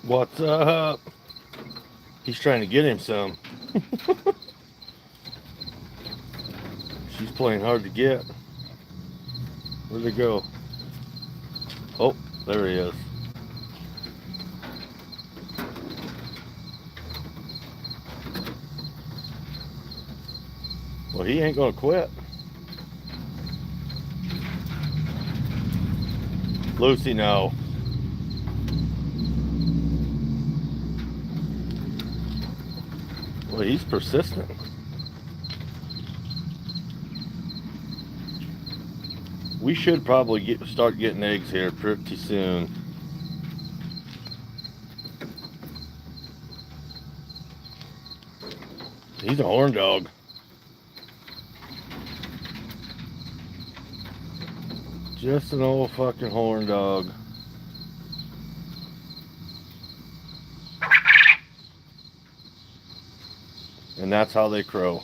What's up? He's trying to get him some. She's playing hard to get. Where'd he go? Oh, there he is. Well, he ain't gonna quit. Lucy, no. Well, he's persistent. We should probably start getting eggs here pretty soon. He's a horn dog. Just an old fucking horn dog. And that's how they crow.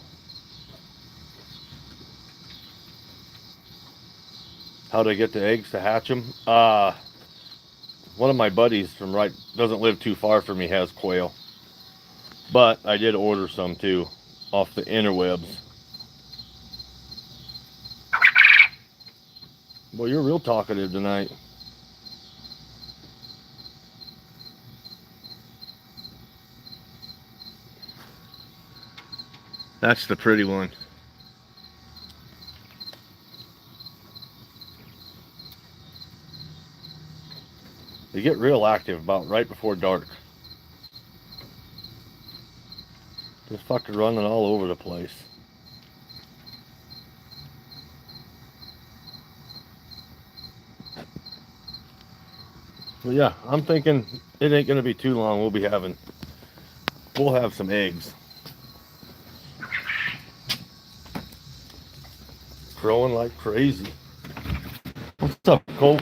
How to get the eggs to hatch them? One of my buddies from doesn't live too far from me has quail. But I did order some too off the interwebs. Boy, you're real talkative tonight. That's the pretty one. They get real active about right before dark. Just fucking running all over the place. Well, yeah, I'm thinking it ain't gonna be too long. We'll have some eggs. Crowing like crazy. What's up, Cole?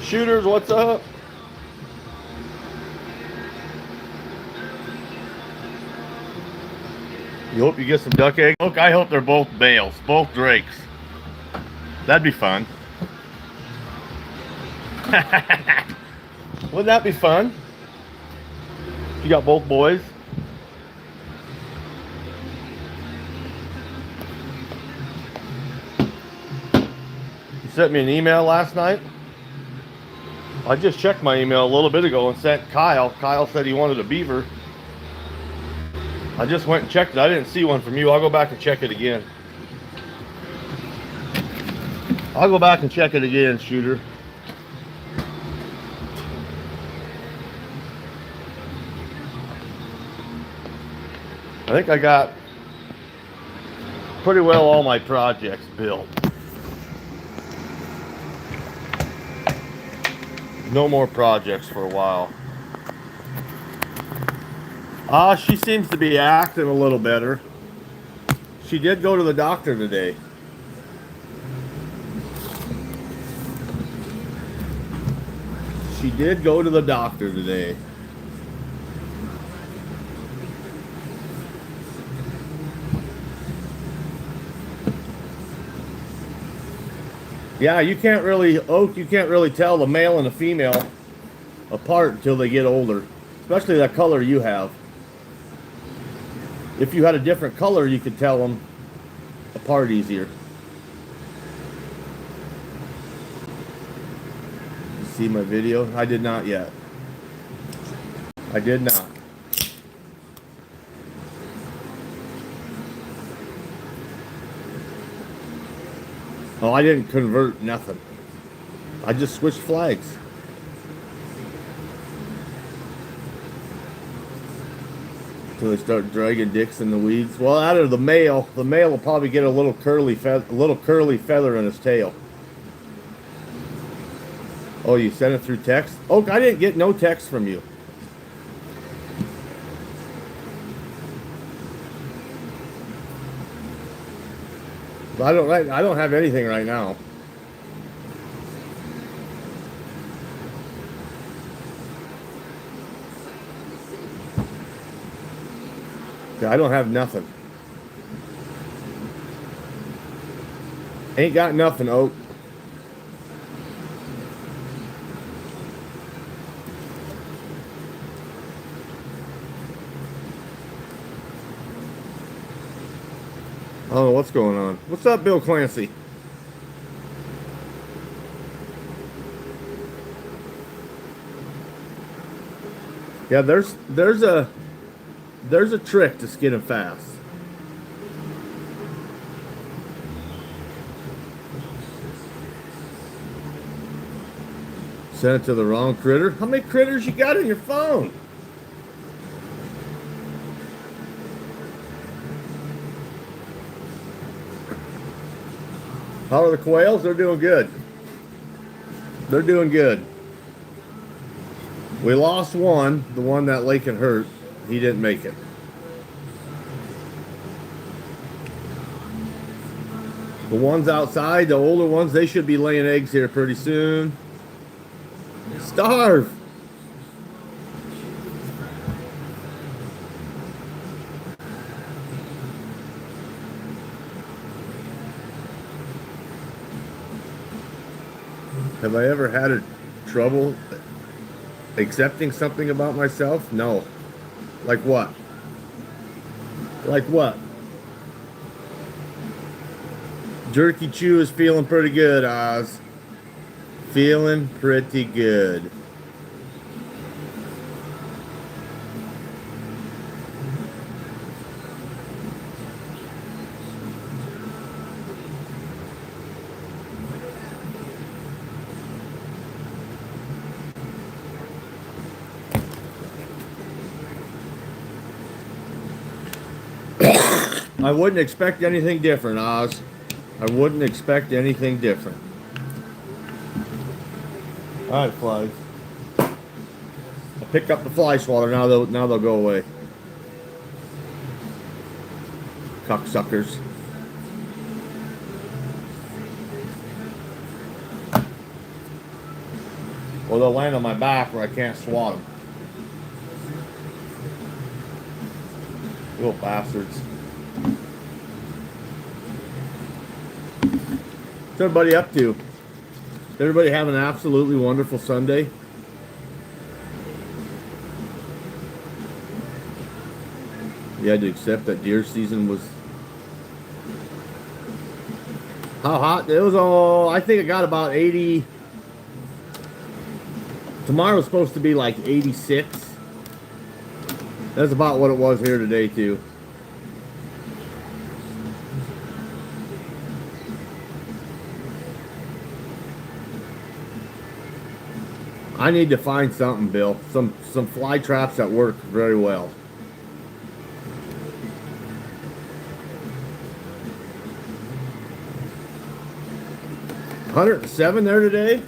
Shooters, what's up? You hope you get some duck eggs? Look, I hope they're both males, both drakes. That'd be fun. Wouldn't that be fun? You got both boys. You sent me an email last night. I just checked my email a little bit ago and sent Kyle. Kyle said he wanted a beaver. I just went and checked it. I didn't see one from you. I'll go back and check it again. I'll go back and check it again, Shooter. I think I got pretty well all my projects built. No more projects for a while. She seems to be acting a little better. She did go to the doctor today. She did go to the doctor today. Yeah, you can't really tell the male and the female apart until they get older, especially that color you have. If you had a different color, you could tell them apart easier. You see my video? I did not yet. I did not. Oh, I didn't convert nothing. I just switched flags. Till they start dragging dicks in the weeds. Well, out of the male will probably get a little curly feather in his tail. Oh, you sent it through text? Oh, I didn't get no text from you. I don't have anything right now. I don't have nothing. Ain't got nothing, Oak. I don't know what's going on. What's up, Bill Clancy? Yeah, there's a trick to skinning fast. Sent it to the wrong critter. How many critters you got in your phone? How are the quails? They're doing good. They're doing good. We lost one, the one that Lakin hurt. He didn't make it. The ones outside, the older ones, they should be laying eggs here pretty soon. Starve! Have I ever had trouble accepting something about myself? No. Like what? Like what? Jerky Chew is feeling pretty good, Oz. Feeling pretty good. I wouldn't expect anything different, Oz. I wouldn't expect anything different. All right, flies. I picked up the fly swatter. Now they'll go away. Cocksuckers. Or they'll land on my back where I can't swat them. Little bastards. What's everybody up to? Everybody have an absolutely wonderful Sunday. You had to accept that deer season was... How hot? It was all... I think it got about 80... Tomorrow's supposed to be like 86. That's about what it was here today, too. I need to find something, Bill. Some fly traps that work very well. $107 there today.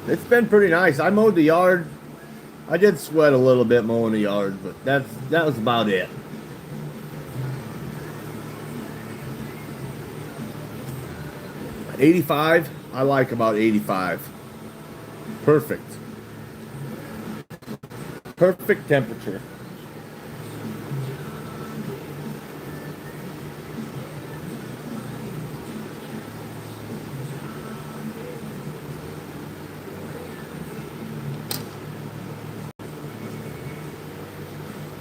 It's been pretty nice. I mowed the yard. I did sweat a little bit mowing the yard, but that was about it. $85. I like about 85. Perfect. Perfect temperature.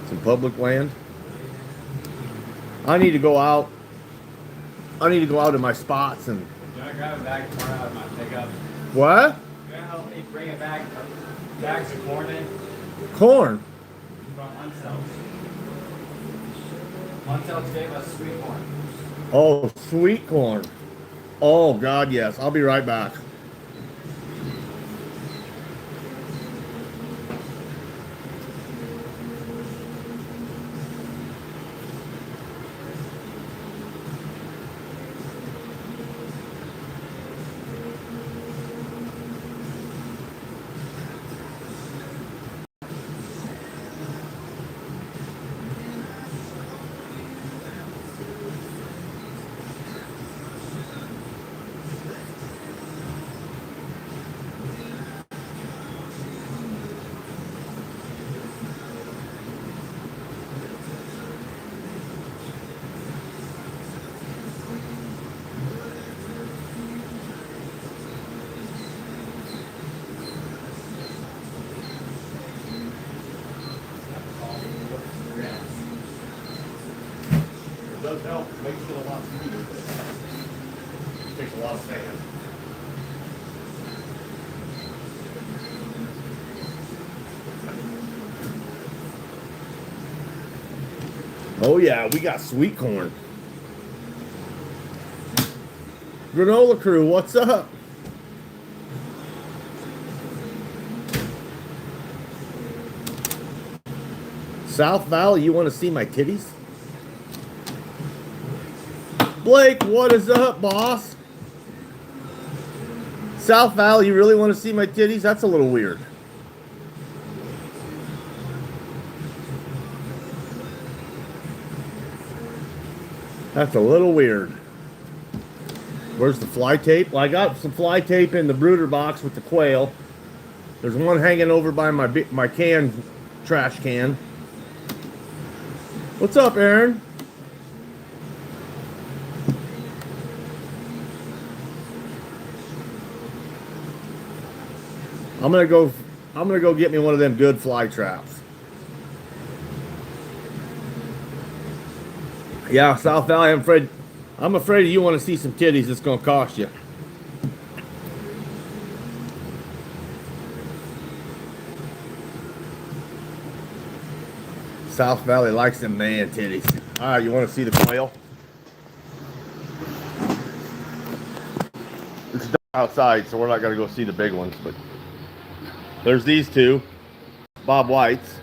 Some public land. I need to go out. I need to go out in my spots and. You want to grab a bag corn out of my pickup? What? You want to help me bring a bags of corn in? Corn. From Unsel's. Unsel's gave us sweet corn. Oh, sweet corn. Oh, God, yes. I'll be right back. does help. It makes it a lot smoother. It takes a lot of sand. Oh yeah, we got sweet corn. Granola crew, what's up? South Valley, you want to see my titties? Blake, what is up, boss? South Valley, you really want to see my titties? That's a little weird. That's a little weird. Where's the fly tape? Well, I got some fly tape in the brooder box with the quail. There's one hanging over by my trash can. What's up, Aaron? I'm gonna go get me one of them good fly traps. Yeah, South Valley, I'm afraid you want to see some titties, it's gonna cost you. South Valley likes them man titties. Alright, you want to see the quail? It's dark outside, so we're not gonna go see the big ones, but there's these two, Bob Whites.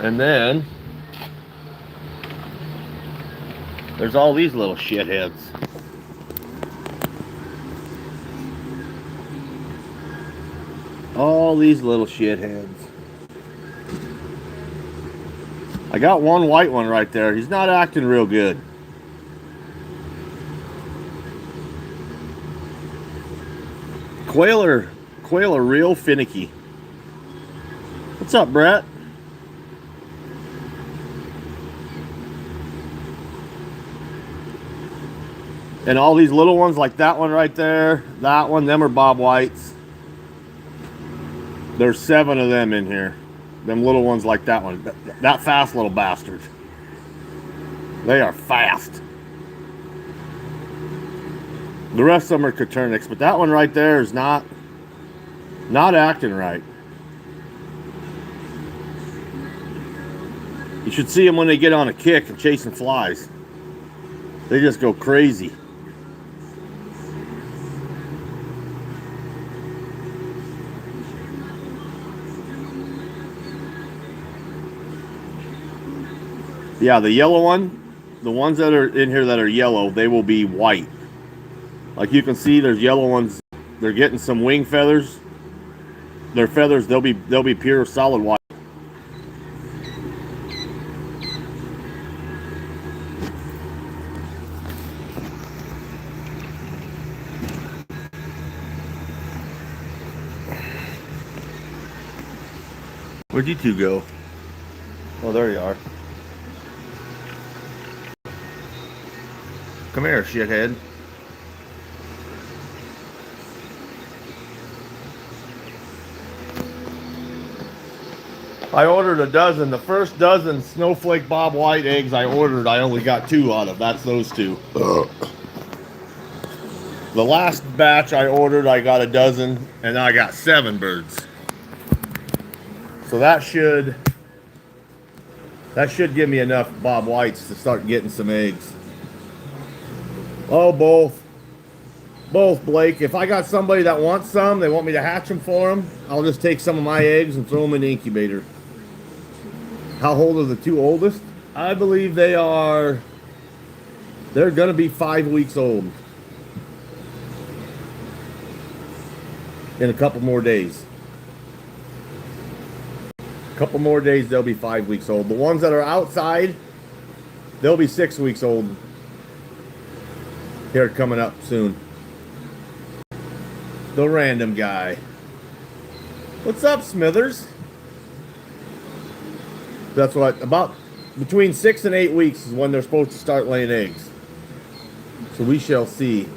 And then there's all these little shitheads. All these little shitheads. I got one white one right there. He's not acting real good. Quail are real finicky. What's up, Brett? And all these little ones like that one right there, that one, them are Bob Whites. There's 7 of them in here. Them little ones like that one. That fast little bastard. They are fast. The rest of them are Coturnics, but that one right there is not acting right. You should see them when they get on a kick and chasing flies. They just go crazy. Yeah, the yellow one, the ones that are in here that are yellow, they will be white. Like you can see, there's yellow ones. They're getting some wing feathers. Their feathers, they'll be pure solid white. Where'd you two go? Oh, there you are. Come here, shithead. I ordered a dozen. The first dozen snowflake Bob White eggs I ordered, I only got 2 out of. That's those 2. The last batch I ordered, I got a dozen, and I got 7 birds. So that should give me enough Bob Whites to start getting some eggs. Oh, both, Blake. If I got somebody that wants some, they want me to hatch them for them, I'll just take some of my eggs and throw them in the incubator. How old are the 2 oldest? I believe they're going to be 5 weeks old in a couple more days. A couple more days, they'll be 5 weeks old. The ones that are outside, they'll be 6 weeks old. Here, coming up soon. The random guy. What's up, Smithers? That's what, about between 6 and 8 weeks is when they're supposed to start laying eggs. So we shall see.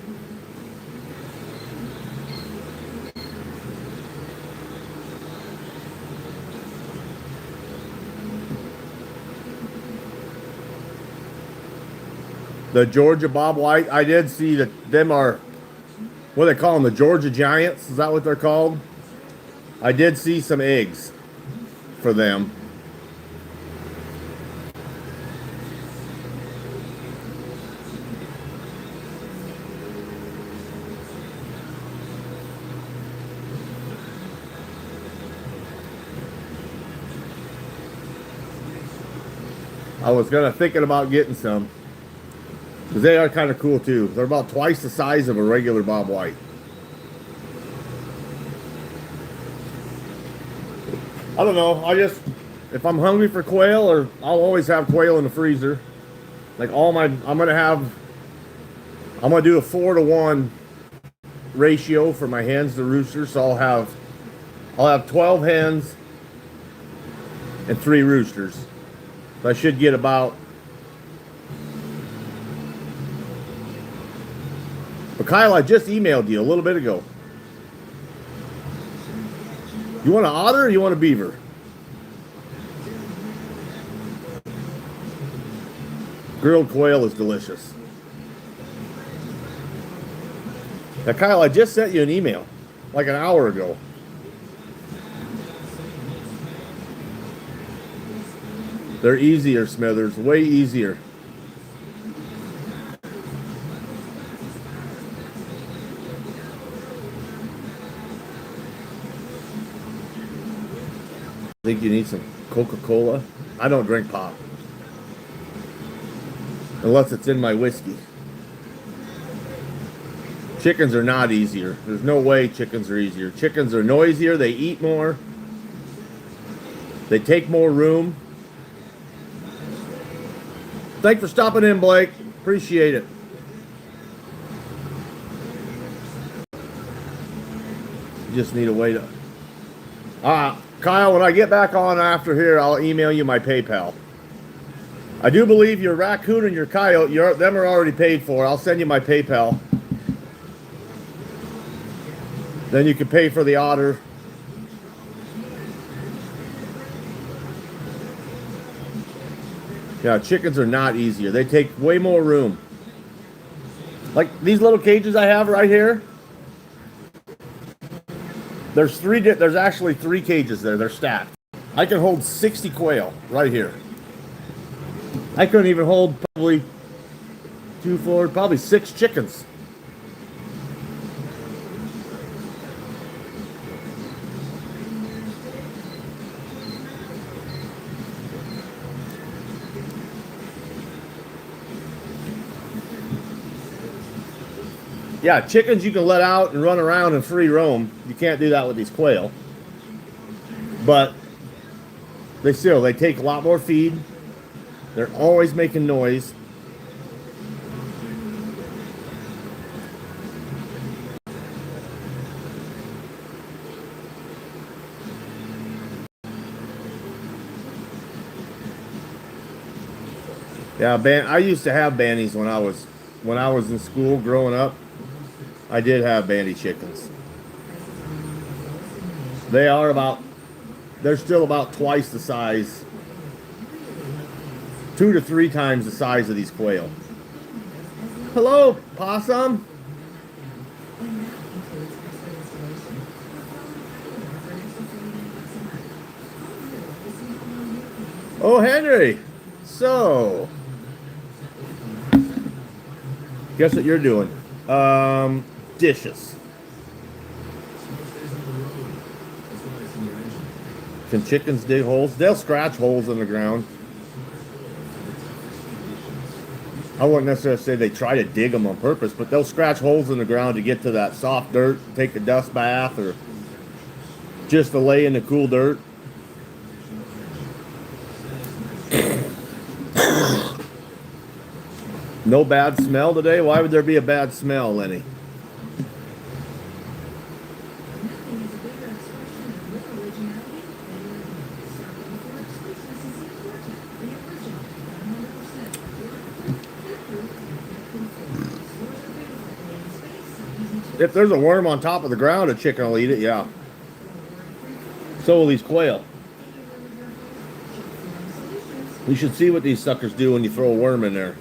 The Georgia Bob White. I did see that them are, what do they call them? The Georgia Giants. Is that what they're called? I did see some eggs for them. I was thinking about getting some because they are kind of cool too. They're about twice the size of a regular Bob White. I don't know. If I'm hungry for quail, or I'll always have quail in the freezer. Like I'm gonna do a 4-to-1 ratio for my hens to roosters. So I'll have 12 hens and 3 roosters. So I should get about. But Kyle, I just emailed you a little bit ago. You want an otter or you want a beaver? Grilled quail is delicious. Now, Kyle, I just sent you an email like an hour ago. They're easier, Smithers. Way easier. Think you need some Coca-Cola? I don't drink pop. Unless it's in my whiskey. Chickens are not easier. There's no way chickens are easier. Chickens are noisier. They eat more. They take more room. Thanks for stopping in, Blake. Appreciate it. Just need a way to... Kyle, when I get back on after here, I'll email you my PayPal. I do believe your raccoon and your coyote, them are already paid for. I'll send you my PayPal. Then you can pay for the otter. Yeah, chickens are not easier. They take way more room. Like these little cages I have right here. There's actually 3 cages there. They're stacked. I can hold 60 quail right here. I couldn't even hold probably 6 chickens. Yeah, chickens you can let out and run around and free roam. You can't do that with these quail. But they take a lot more feed. They're always making noise. Yeah, I used to have banties when I was in school growing up. I did have banty chickens. They're still about twice the size, 2 to 3 times the size of these quail. Hello, possum. Oh, Henry. So, guess what you're doing? Dishes. Can chickens dig holes? They'll scratch holes in the ground. I wouldn't necessarily say they try to dig them on purpose, but they'll scratch holes in the ground to get to that soft dirt, take a dust bath, or just to lay in the cool dirt. No bad smell today? Why would there be a bad smell, Lenny? If there's a worm on top of the ground, a chicken will eat it, yeah. So will these quail. You should see what these suckers do when you throw a worm in there.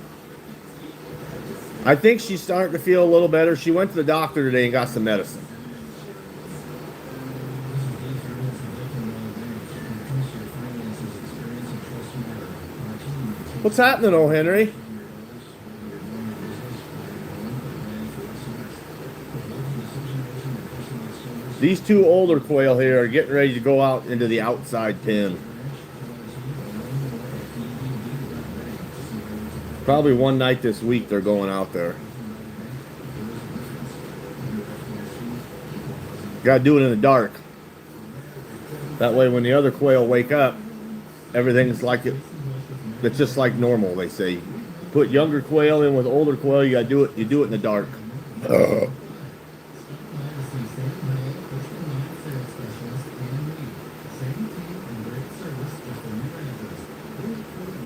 I think she's starting to feel a little better. She went to the doctor today and got some medicine. What's happening, old Henry? These two older quail here are getting ready to go out into the outside pen. Probably one night this week they're going out there. Gotta do it in the dark. That way when the other quail wake up, everything's like it's just like normal, they say. Put younger quail in with older quail, you do it in the dark.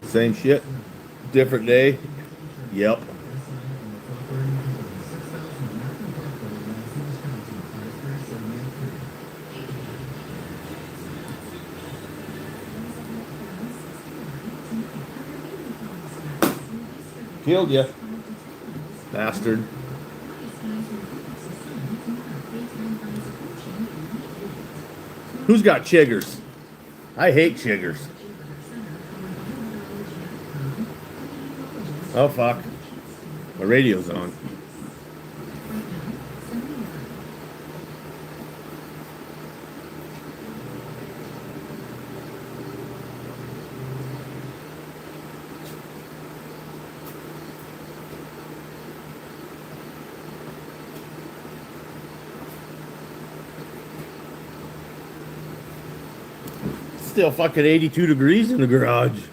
Same shit. Different day. Yep. Killed you, bastard. Who's got chiggers? I hate chiggers. Oh fuck. My radio's on. Still fucking 82 degrees in the garage.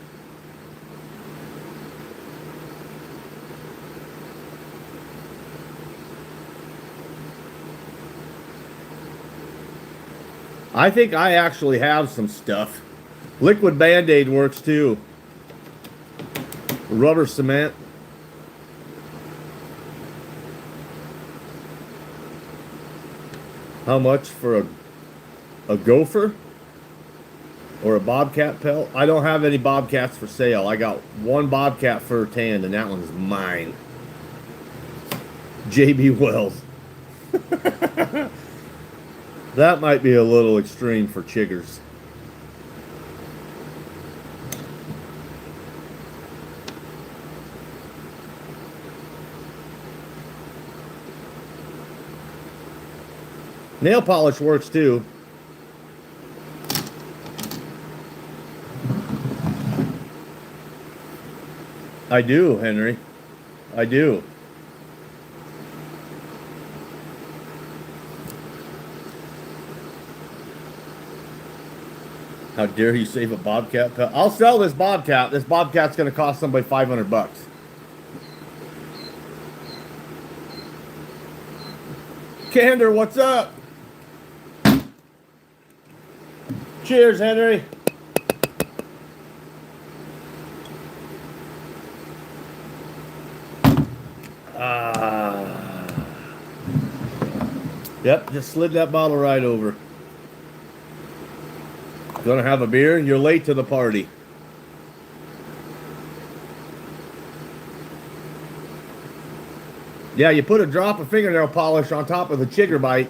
I think I actually have some stuff. Liquid Band-Aid works too. Rubber cement. How much for a gopher? Or a bobcat pelt? I don't have any bobcats for sale. I got one bobcat fur tanned and that one's mine. JB Wells. That might be a little extreme for chiggers. Nail polish works too. I do, Henry. I do. How dare you save a bobcat pelt? I'll sell this bobcat. This bobcat's going to cost somebody $500. Candor, what's up? Cheers, Henry. Yep, just slid that bottle right over. Gonna have a beer? You're late to the party. Yeah, you put a drop of fingernail polish on top of the chigger bite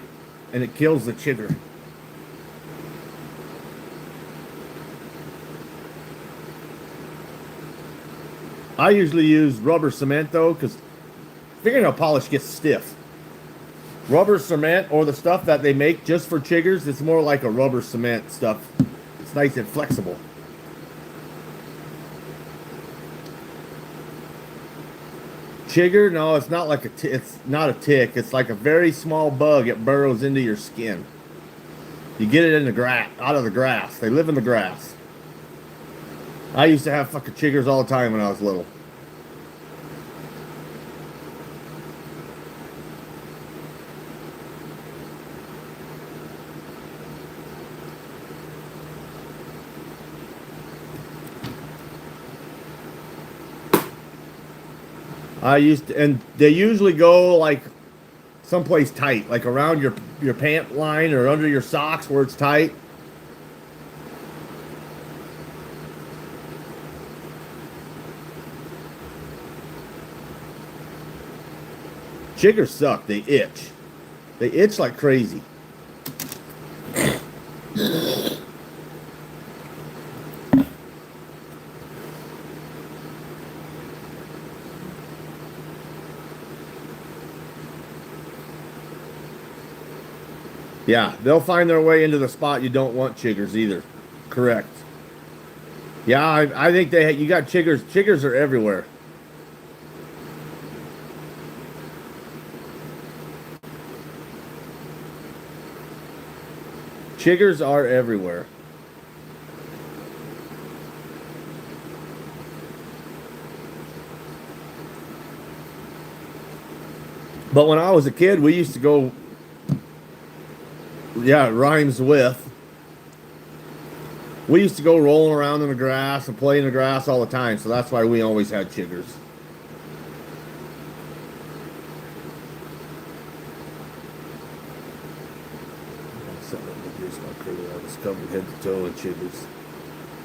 and it kills the chigger. I usually use rubber cement though, because fingernail polish gets stiff. Rubber cement or the stuff that they make just for chiggers, it's more like a rubber cement stuff. It's nice and flexible. Chigger, no, it's not like it's not a tick. It's like a very small bug. It burrows into your skin. You get it in the grass, out of the grass. They live in the grass. I used to have fucking chiggers all the time when I was little. And they usually go like someplace tight, like around your pant line or under your socks where it's tight. Chiggers suck. They itch. They itch like crazy. Yeah, they'll find their way into the spot you don't want chiggers either. Correct. Yeah, I think you got chiggers. Chiggers are everywhere. Chiggers are everywhere. But when I was a kid, we used to go. Yeah, it rhymes with. We used to go rolling around in the grass and play in the grass all the time, so that's why we always had chiggers. Here's my critter. I was covered head to toe in chiggers.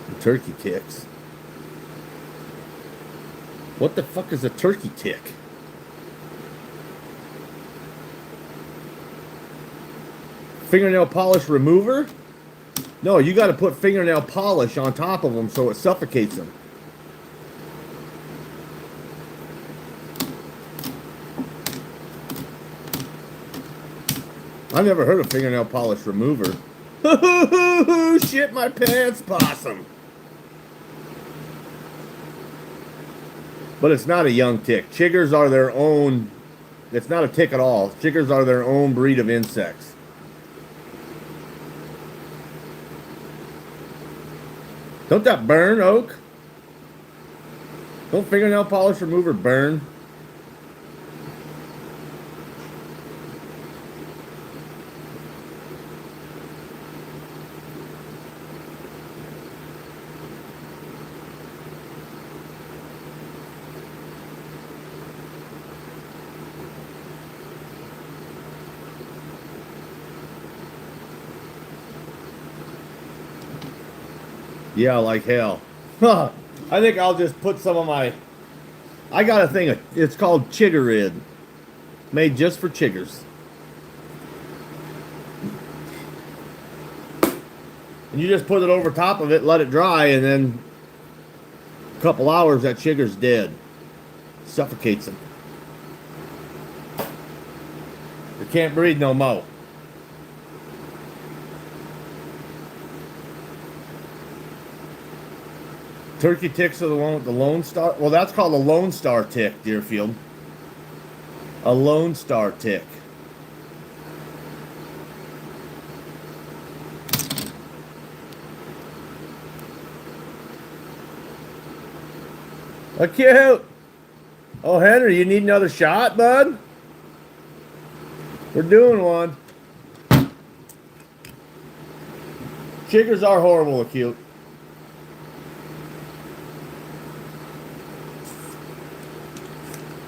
The turkey ticks. What the fuck is a turkey tick? Fingernail polish remover? No, you got to put fingernail polish on top of them so it suffocates them. I've never heard of fingernail polish remover. Shit my pants, possum. But it's not a young tick. Chiggers are their own. It's not a tick at all. Chiggers are their own breed of insects. Don't that burn, Oak? Don't fingernail polish remover burn? Yeah, like hell. I think I'll just put some of my... I got a thing, it's called Chiggerid. Made just for chiggers. And you just put it over top of it, let it dry, and then a couple hours, that chigger's dead. Suffocates them. They can't breathe no more. Turkey ticks are the one with the Lone Star. Well, that's called a Lone Star tick, Deerfield. A Lone Star tick. Oh, cute. Oh, Henry, you need another shot, bud? We're doing one. Chiggers are horrible, acute.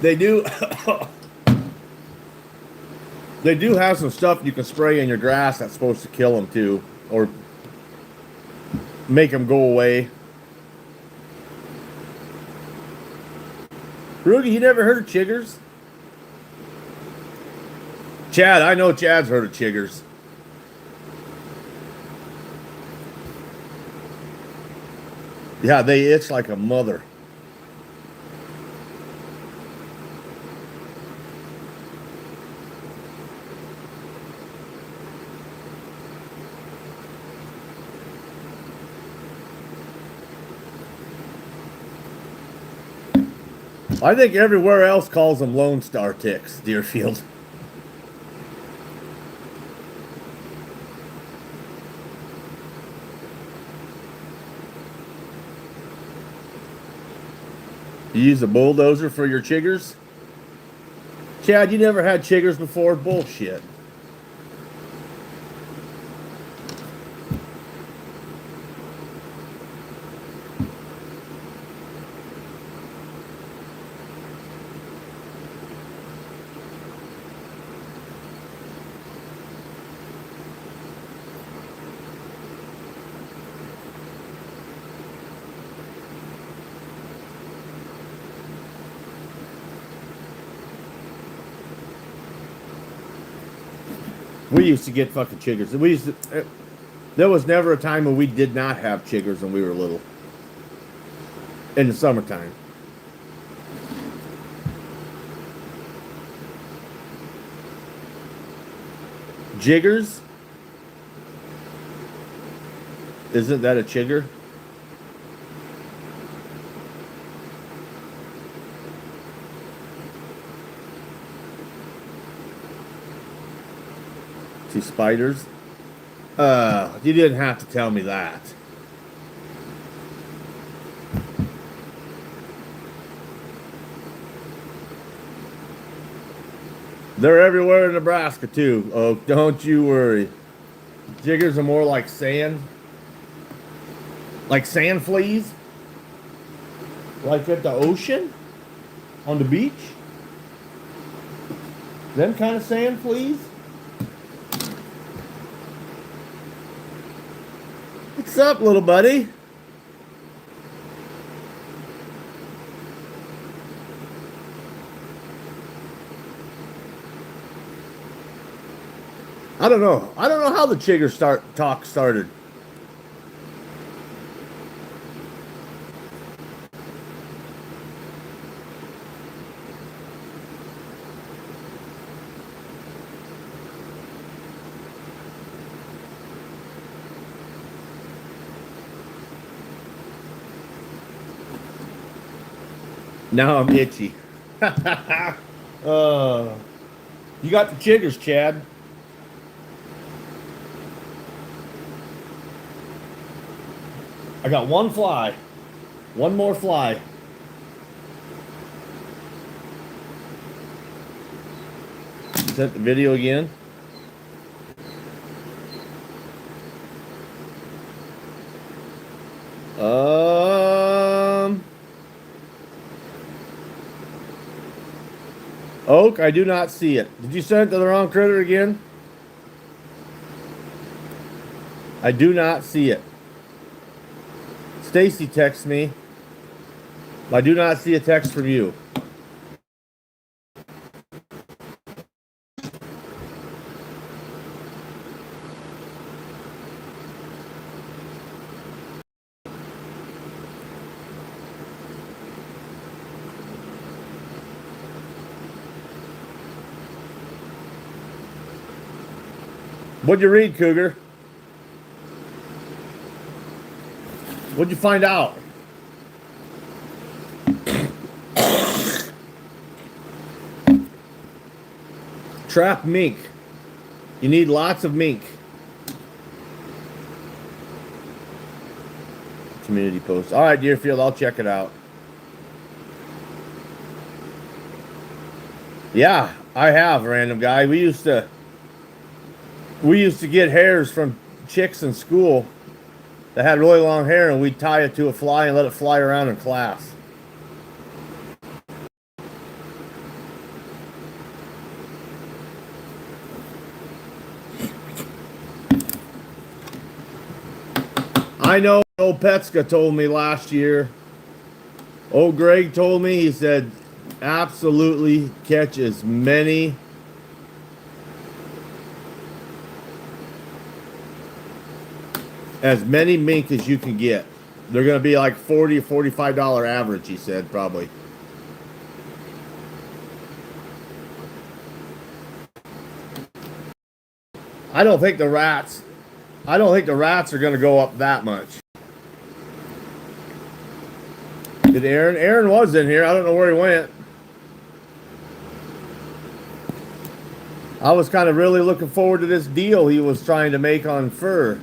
They do. They do have some stuff you can spray in your grass that's supposed to kill them too, or make them go away. Rugi, you never heard of chiggers? Chad, I know Chad's heard of chiggers. Yeah, they itch like a mother. I think everywhere else calls them Lone Star ticks, Deerfield. You use a bulldozer for your chiggers? Chad, you never had chiggers before? Bullshit. We used to get fucking chiggers. There was never a time when we did not have chiggers when we were little. In the summertime. Jiggers? Isn't that a chigger? See spiders? You didn't have to tell me that. They're everywhere in Nebraska too. Oh, don't you worry. Jiggers are more like sand. Like sand fleas? Like at the ocean? On the beach? Them kind of sand fleas? What's up, little buddy? I don't know. I don't know how the chigger talk started. Now I'm itchy. You got the chiggers, Chad. I got one fly. One more fly. Is that the video again? Oak, I do not see it. Did you send it to the wrong critter again? I do not see it. Stacy texts me. I do not see a text from you. What'd you read, Cougar? What'd you find out? Trap mink. You need lots of mink. Community post. All right, Deerfield, I'll check it out. Yeah, I have, random guy. We used to get hairs from chicks in school that had really long hair, and we'd tie it to a fly and let it fly around in class. I know old Petska told me last year. Old Greg told me, he said, absolutely catch as many mink as you can get. They're going to be like $40 or $45 average, he said, probably. I don't think the rats are going to go up that much. Did Aaron? Aaron was in here. I don't know where he went. I was kind of really looking forward to this deal he was trying to make on fur.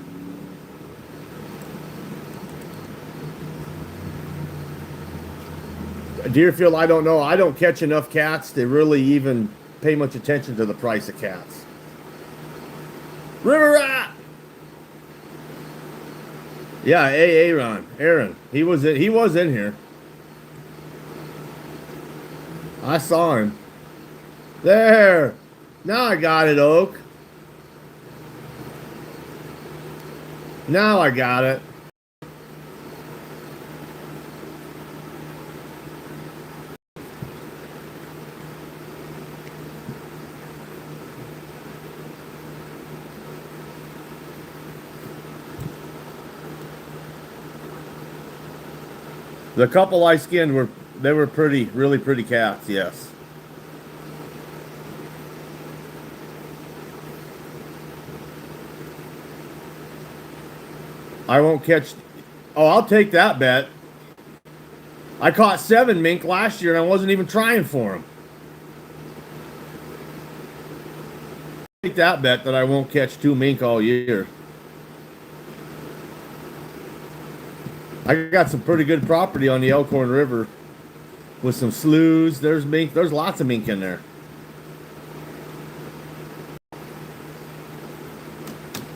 Deerfield, I don't know. I don't catch enough cats to really even pay much attention to the price of cats. River rat. Yeah, Aaron. He was in here. I saw him. There. Now I got it, Oak. Now I got it. The couple I skinned were pretty, really pretty cats, yes. I won't catch. Oh, I'll take that bet. I caught 7 mink last year and I wasn't even trying for them. Take that bet that I won't catch 2 mink all year. I got some pretty good property on the Elkhorn River with some sloughs. There's mink. There's lots of mink in there.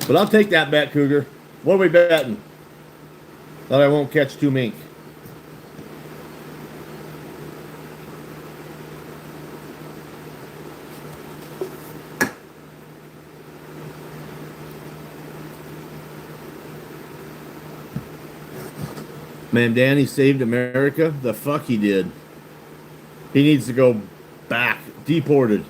But I'll take that bet, Cougar. What are we betting? That I won't catch 2 mink. Man, Danny saved America. The fuck he did. He needs to go back. Deported.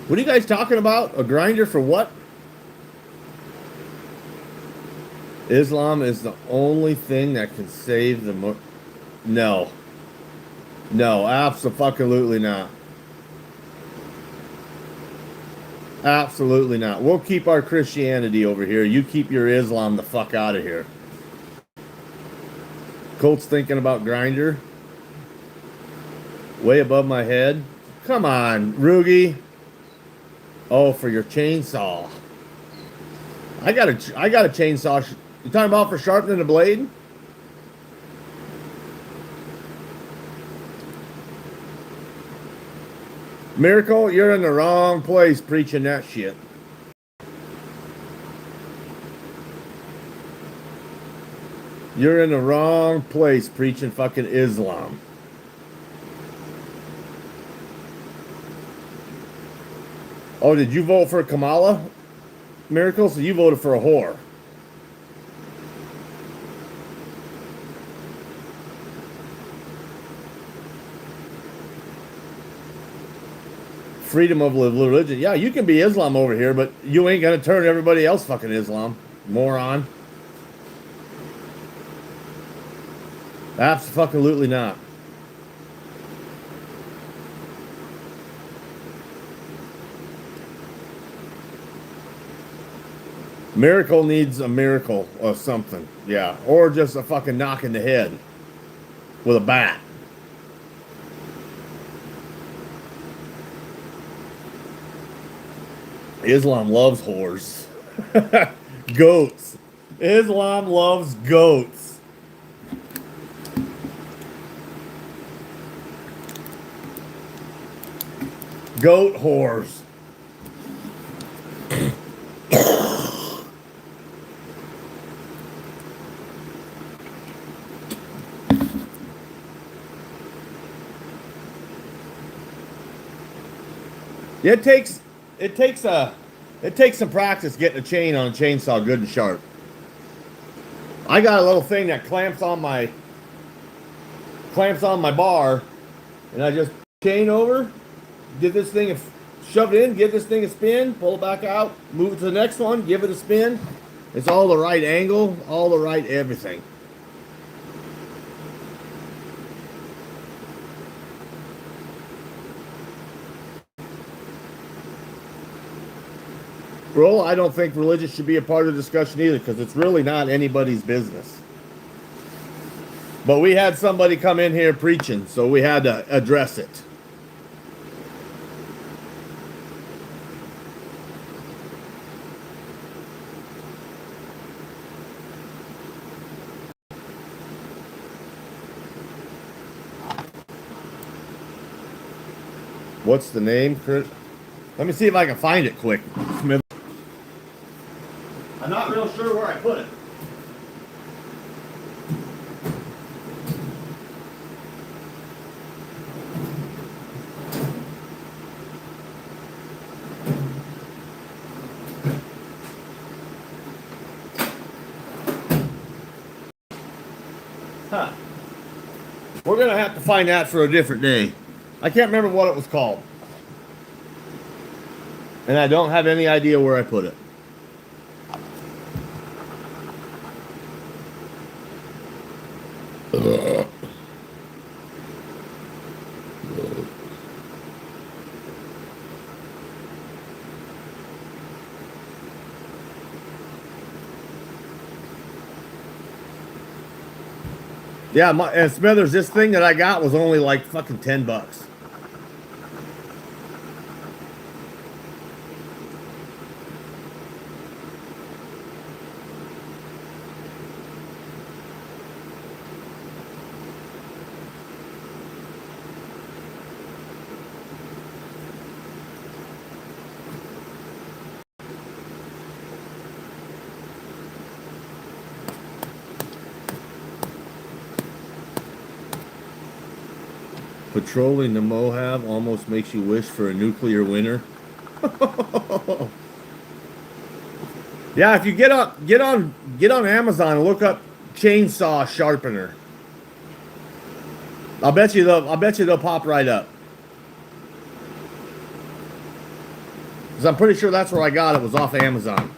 What are you guys talking about? A grinder for what? Islam is the only thing that can save the No. No, absolutely not. Absolutely not. We'll keep our Christianity over here. You keep your Islam the fuck out of here. Colt's thinking about grinder. Way above my head. Come on, Rugi. Oh, for your chainsaw. I got a chainsaw. You talking about for sharpening the blade? Miracle, you're in the wrong place preaching that shit. You're in the wrong place preaching fucking Islam. Oh, did you vote for Kamala? Miracle? So you voted for a whore. Freedom of religion. Yeah, you can be Islam over here, but you ain't gonna turn everybody else fucking Islam. Moron. Absolutely not. Miracle needs a miracle or something. Yeah. Or just a fucking knock in the head with a bat. Islam loves whores. Goats. Islam loves goats. Goat whores. It takes some practice getting a chain on a chainsaw good and sharp. I got a little thing that clamps on my bar, and I just chain over, give this thing shove it in, give this thing a spin, pull it back out, move it to the next one, give it a spin. It's all the right angle, all the right everything. Bro, I don't think religion should be a part of the discussion either, because it's really not anybody's business. But we had somebody come in here preaching, so we had to address it. What's the name, Kurt? Let me see if I can find it quick. Smith. I'm not real sure where I put it. Huh. We're gonna have to find that for a different day. I can't remember what it was called. And I don't have any idea where I put it. Yeah, and Smithers, this thing that I got was only like fucking $10. Patrolling the Mojave almost makes you wish for a nuclear winter. Yeah, if you get on Amazon and look up chainsaw sharpener, I'll bet you they'll pop right up. 'Cause I'm pretty sure that's where I got it, was off Amazon.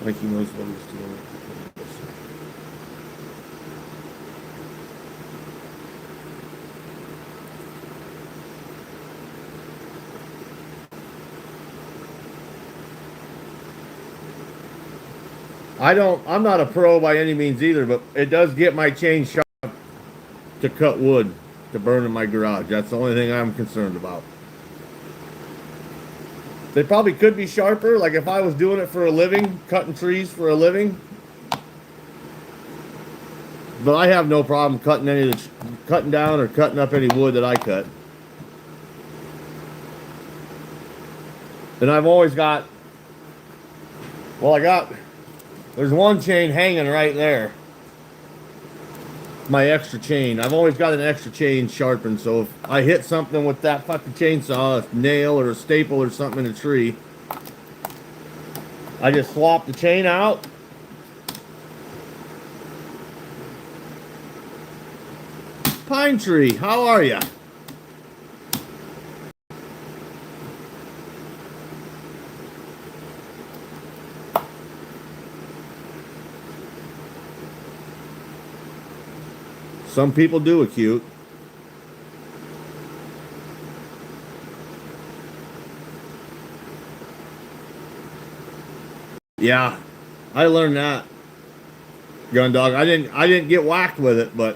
Like he knows what he's doing. I'm not a pro by any means either, but it does get my chain sharp to cut wood to burn in my garage. That's the only thing I'm concerned about. They probably could be sharper, like if I was doing it for a living, cutting trees for a living. But I have no problem cutting down or cutting up any wood that I cut. And I've always got, there's one chain hanging right there. My extra chain. I've always got an extra chain sharpened, so if I hit something with that fucking chainsaw, a nail or a staple or something in a tree, I just swap the chain out. Pine Tree, how are ya? Some people do acute. Yeah, I learned that. Gun dog. I didn't get whacked with it, but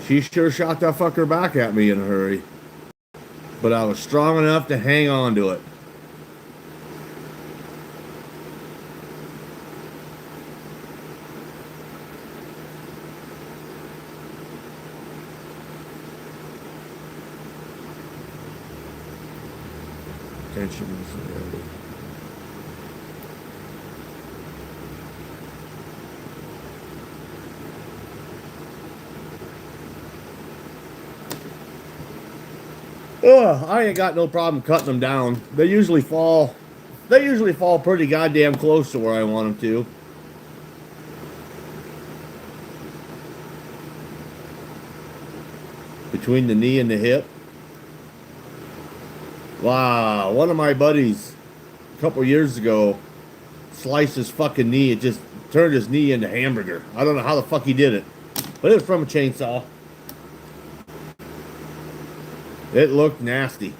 she sure shot that fucker back at me in a hurry. But I was strong enough to hang on to it. Tension is ready. Ugh, I ain't got no problem cutting them down. They usually fall pretty goddamn close to where I want them to. Between the knee and the hip. Wow, one of my buddies a couple years ago sliced his fucking knee. It just turned his knee into hamburger. I don't know how the fuck he did it, but it was from a chainsaw. It looked nasty.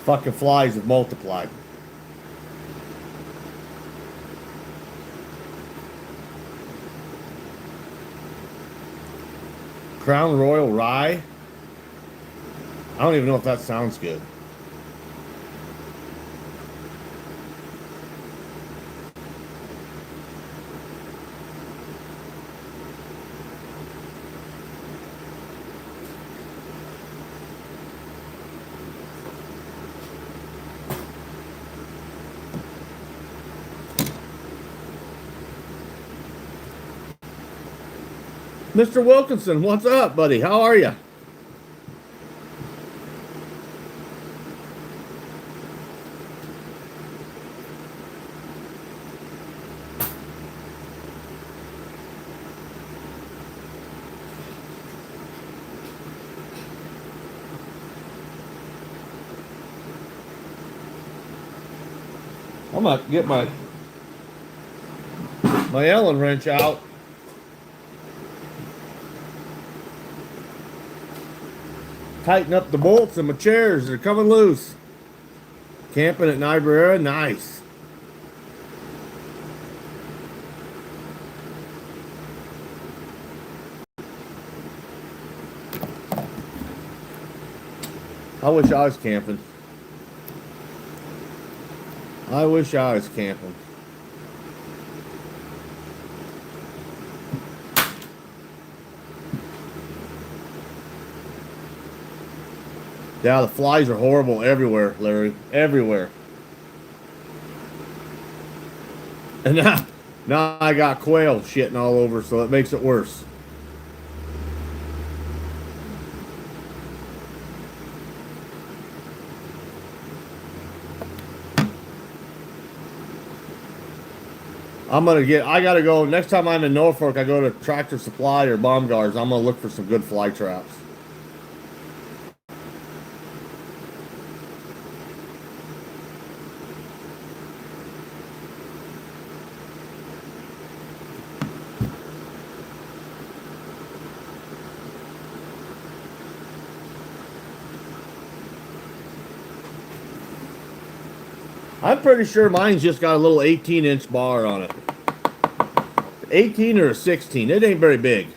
Fucking flies have multiplied. Crown Royal Rye. I don't even know if that sounds good. Mr. Wilkinson, what's up, buddy? How are you? I'm gonna get my Allen wrench out. Tighten up the bolts in my chairs. They're coming loose. Camping at Niobrara, nice. I wish I was camping. I wish I was camping. Yeah, the flies are horrible everywhere, Larry. Everywhere. And now I got quail shitting all over, so it makes it worse. I gotta go, next time I'm in Norfolk, I go to Tractor Supply or Baumgart's. I'm gonna look for some good fly traps. I'm pretty sure mine's just got a little 18-inch bar on it. 18 or a 16. It ain't very big.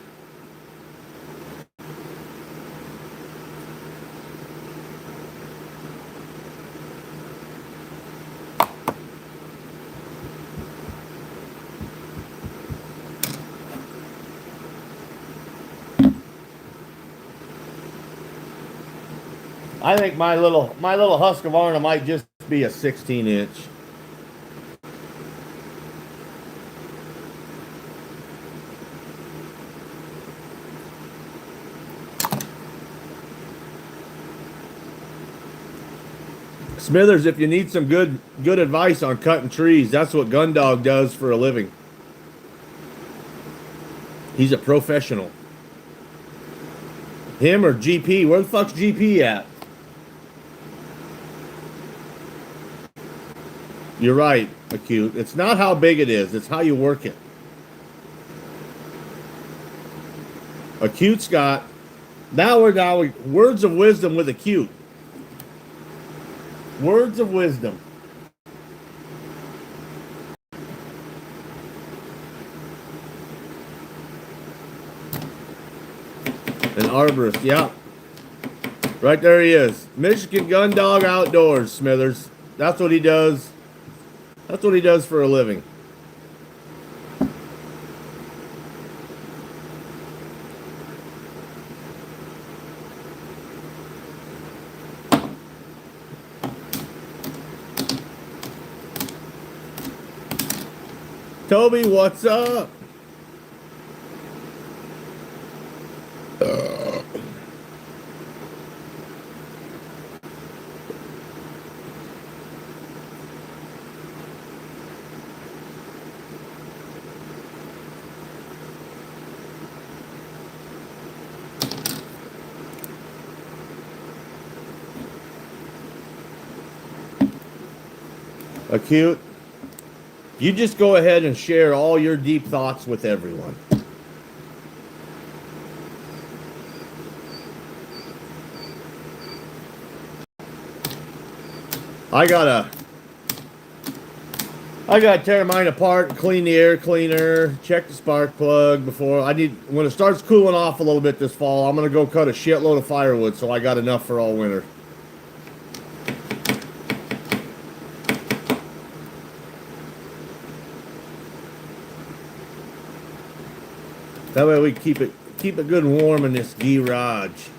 I think my little Husqvarna might just be a 16-inch. Smithers, if you need some good advice on cutting trees, that's what Gundog does for a living. He's a professional. Him or GP? Where the fuck's GP at? You're right, Acute. It's not how big it is, it's how you work it. Acute's got... Now words of wisdom with Acute. Words of wisdom. An arborist, yeah. Right there he is. Michigan Gun Dog Outdoors, Smithers. That's what he does. That's what he does for a living. Toby, what's up? Acute. You just go ahead and share all your deep thoughts with everyone. I gotta tear mine apart and clean the air cleaner, check the spark plug before when it starts cooling off a little bit this fall, I'm gonna go cut a shitload of firewood so I got enough for all winter. That way we keep it good and warm in this garage.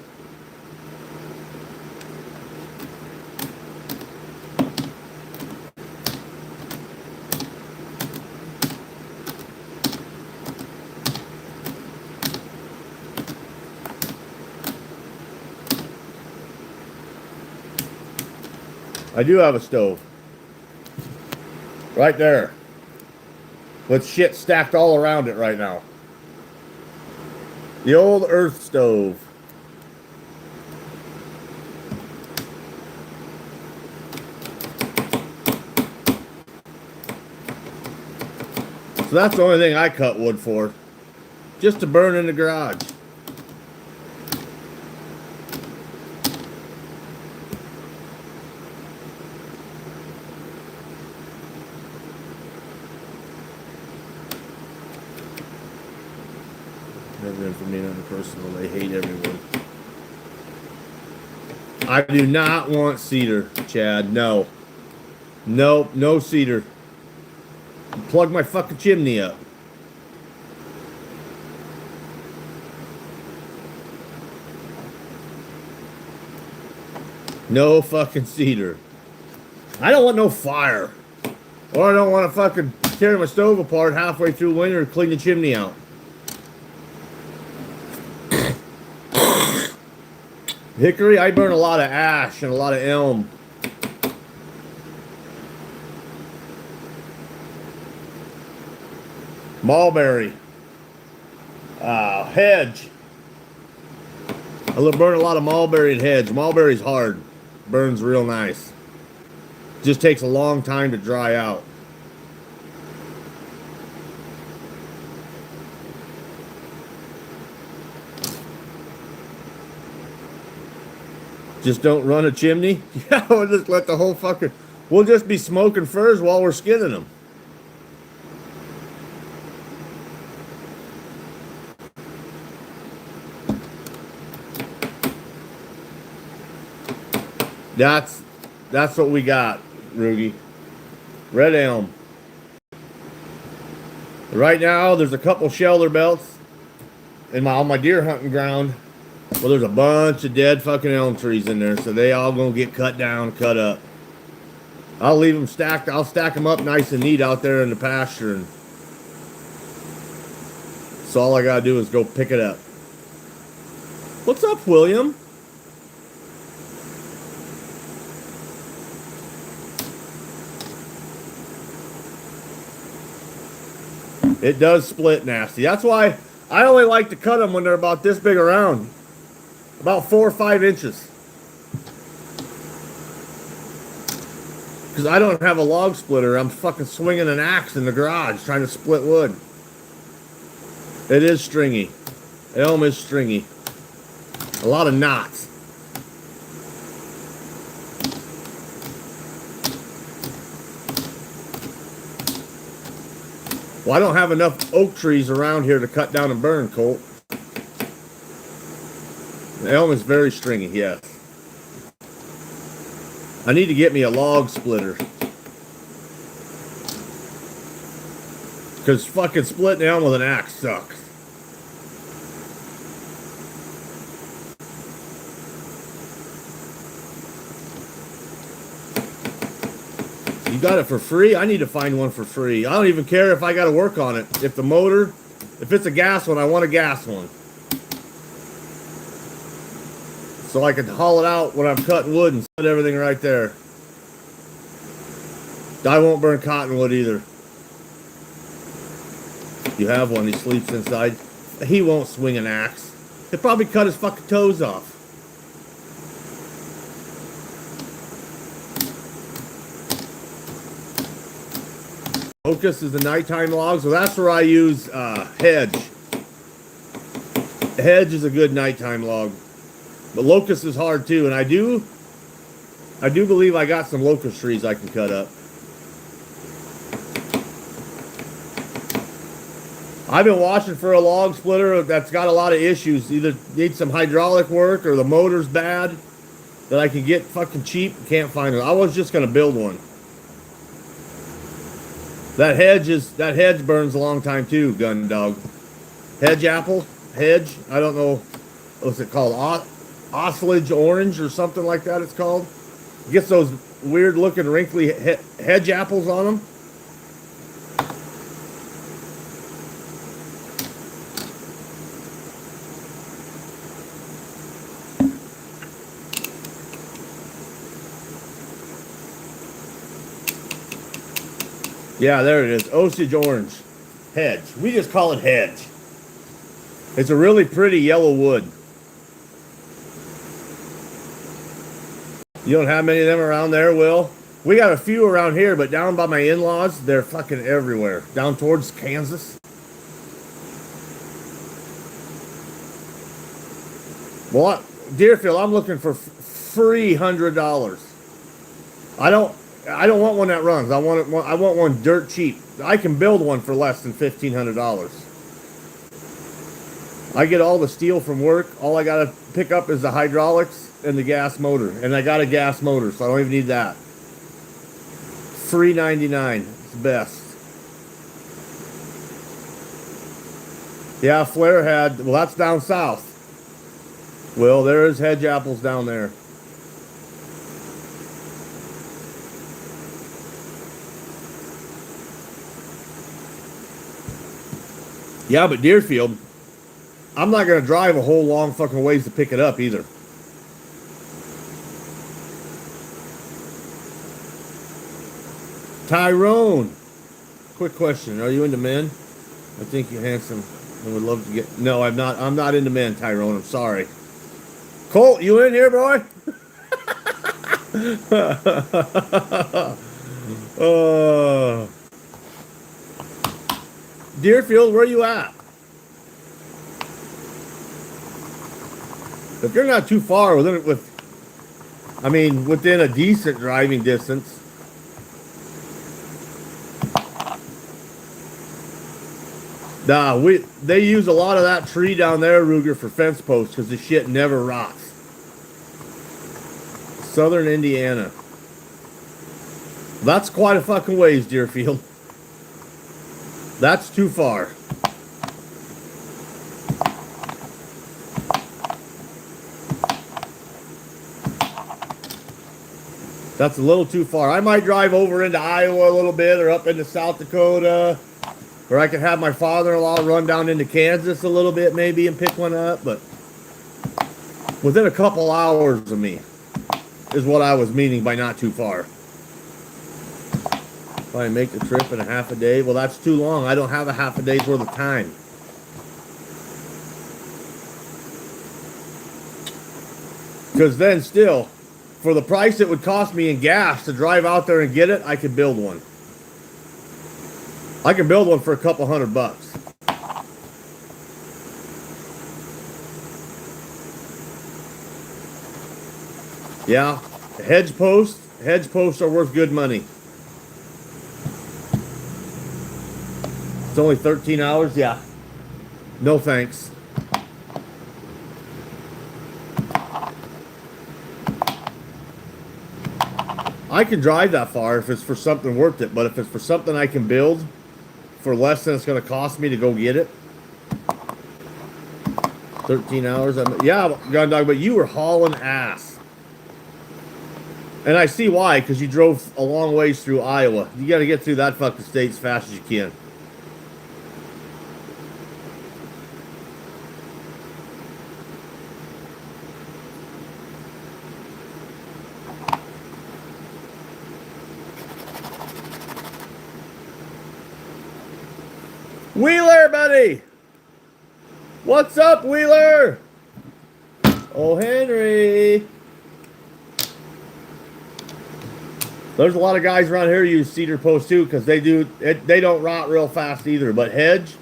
I do have a stove. Right there. With shit stacked all around it right now. The old earth stove. So that's the only thing I cut wood for. Just to burn in the garage. Never for me, nothing personal. They hate everyone. I do not want cedar, Chad. No. Nope, no cedar. Plug my fucking chimney up. No fucking cedar. I don't want no fire. Or I don't want to fucking tear my stove apart halfway through winter and clean the chimney out. Hickory, I burn a lot of ash and a lot of elm. Mulberry. Hedge. I burn a lot of mulberry and hedge. Mulberry's hard. Burns real nice. Just takes a long time to dry out. Just don't run a chimney? Yeah, we'll just let the whole fucking... We'll just be smoking furs while we're skinning them. That's what we got, Rugi. Red elm. Right now, there's a couple shelter belts on my deer hunting ground. Well, there's a bunch of dead fucking elm trees in there, so they all gonna get cut down, cut up. I'll leave them stacked. I'll stack them up nice and neat out there in the pasture, and so all I gotta do is go pick it up. What's up, William? It does split nasty. That's why I only like to cut them when they're about this big around. About 4 or 5 inches. Because I don't have a log splitter. I'm fucking swinging an axe in the garage trying to split wood. It is stringy. Elm is stringy. A lot of knots. Well, I don't have enough oak trees around here to cut down and burn, Colt. The elm is very stringy, yes. I need to get me a log splitter. Because fucking splitting elm with an axe sucks. You got it for free? I need to find one for free. I don't even care if I got to work on it. If it's a gas one, I want a gas one. So I can haul it out when I'm cutting wood and set everything right there. I won't burn cottonwood either. You have one, he sleeps inside. He won't swing an axe. He'll probably cut his fucking toes off. Locust is the nighttime log, so that's where I use hedge. Hedge is a good nighttime log, but locust is hard too. And I do believe I got some locust trees I can cut up. I've been watching for a log splitter that's got a lot of issues. Either needs some hydraulic work or the motor's bad that I can get fucking cheap. Can't find it. I was just gonna build one. That hedge burns a long time too, gun dog. Hedge apple, hedge. I don't know what's it called, oscillage orange or something like that. It's called. It gets those weird looking wrinkly hedge apples on them. Yeah, there it is. Osage orange. Hedge. We just call it hedge. It's a really pretty yellow wood. You don't have many of them around there, Will? We got a few around here, but down by my in-laws, they're fucking everywhere. Down towards Kansas. Well, Deerfield, I'm looking for free $100. I don't want one that runs. I want one dirt cheap. I can build one for less than $1,500. I get all the steel from work. All I gotta pick up is the hydraulics and the gas motor, and I got a gas motor, so I don't even need that. Free 99. It's the best. Yeah, Flair had. Well, that's down south. Well, there's hedge apples down there. Yeah, but Deerfield, I'm not going to drive a whole long fucking ways to pick it up either. Tyrone, quick question. Are you into men? I think you're handsome and would love to get... No, I'm not. I'm not into men, Tyrone. I'm sorry. Colt, you in here, boy? Deerfield, where you at? If you're not too far within a decent driving distance. Nah, they use a lot of that tree down there, Ruger, for fence posts because the shit never rots. Southern Indiana. That's quite a fucking ways, Deerfield. That's too far. That's a little too far. I might drive over into Iowa a little bit or up into South Dakota. Or I could have my father-in-law run down into Kansas a little bit maybe and pick one up. But within a couple hours of me is what I was meaning by not too far. If I make the trip in a half a day, well, that's too long. I don't have a half a day's worth of time. Because then still, for the price it would cost me in gas to drive out there and get it, I could build one. I can build one for a couple $100. Yeah, hedge posts are worth good money. It's only 13 hours, yeah. No thanks. I can drive that far if it's for something worth it, but if it's for something I can build for less than it's going to cost me to go get it. 13 hours. Yeah, Gun Dog, but you were hauling ass. And I see why, because you drove a long ways through Iowa. You got to get through that fucking state as fast as you can. Wheeler, buddy! What's up, Wheeler? Oh, Henry. There's a lot of guys around here use cedar posts too, because they don't rot real fast either. But hedge,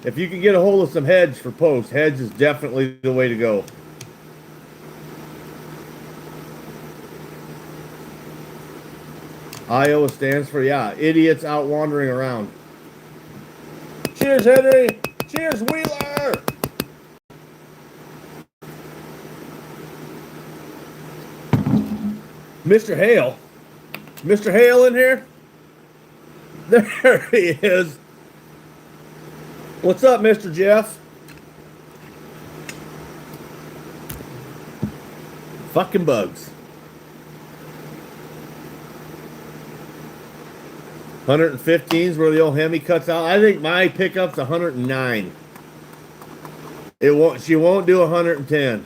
if you can get a hold of some hedge for posts, hedge is definitely the way to go. Iowa stands for, yeah, idiots out wandering around. Cheers, Henry. Cheers, Wheeler. Mr. Hale. Mr. Hale in here? There he is. What's up, Mr. Jeff? Fucking bugs. 115s where the old Hemi cuts out. I think my pickup's 109. She won't do 110.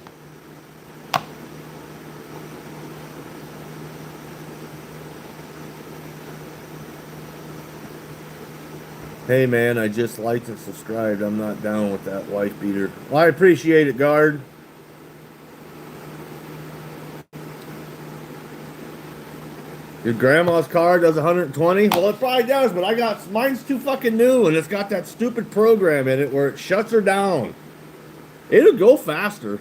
Hey man, I just liked and subscribed. I'm not down with that wife beater. Well, I appreciate it, guard. Your grandma's car does 120? Well, it probably does, but mine's too fucking new, and it's got that stupid program in it where it shuts her down. It'll go faster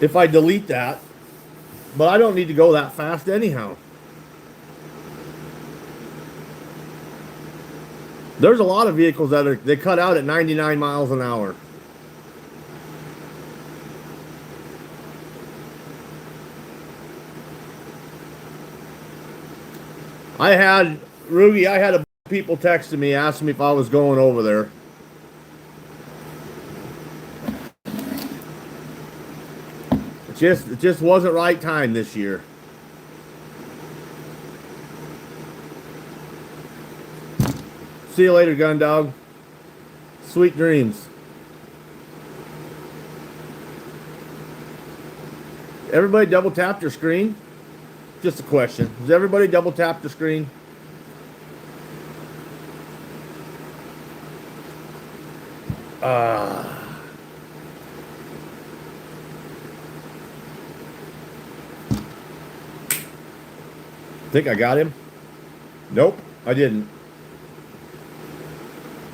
if I delete that, but I don't need to go that fast anyhow. There's a lot of vehicles they cut out at 99 miles an hour. I had a people texting me asking me if I was going over there. It just wasn't right time this year. See you later, gun dog. Sweet dreams. Everybody double tapped your screen? Just a question. Does everybody double tap the screen? I think I got him. Nope, I didn't.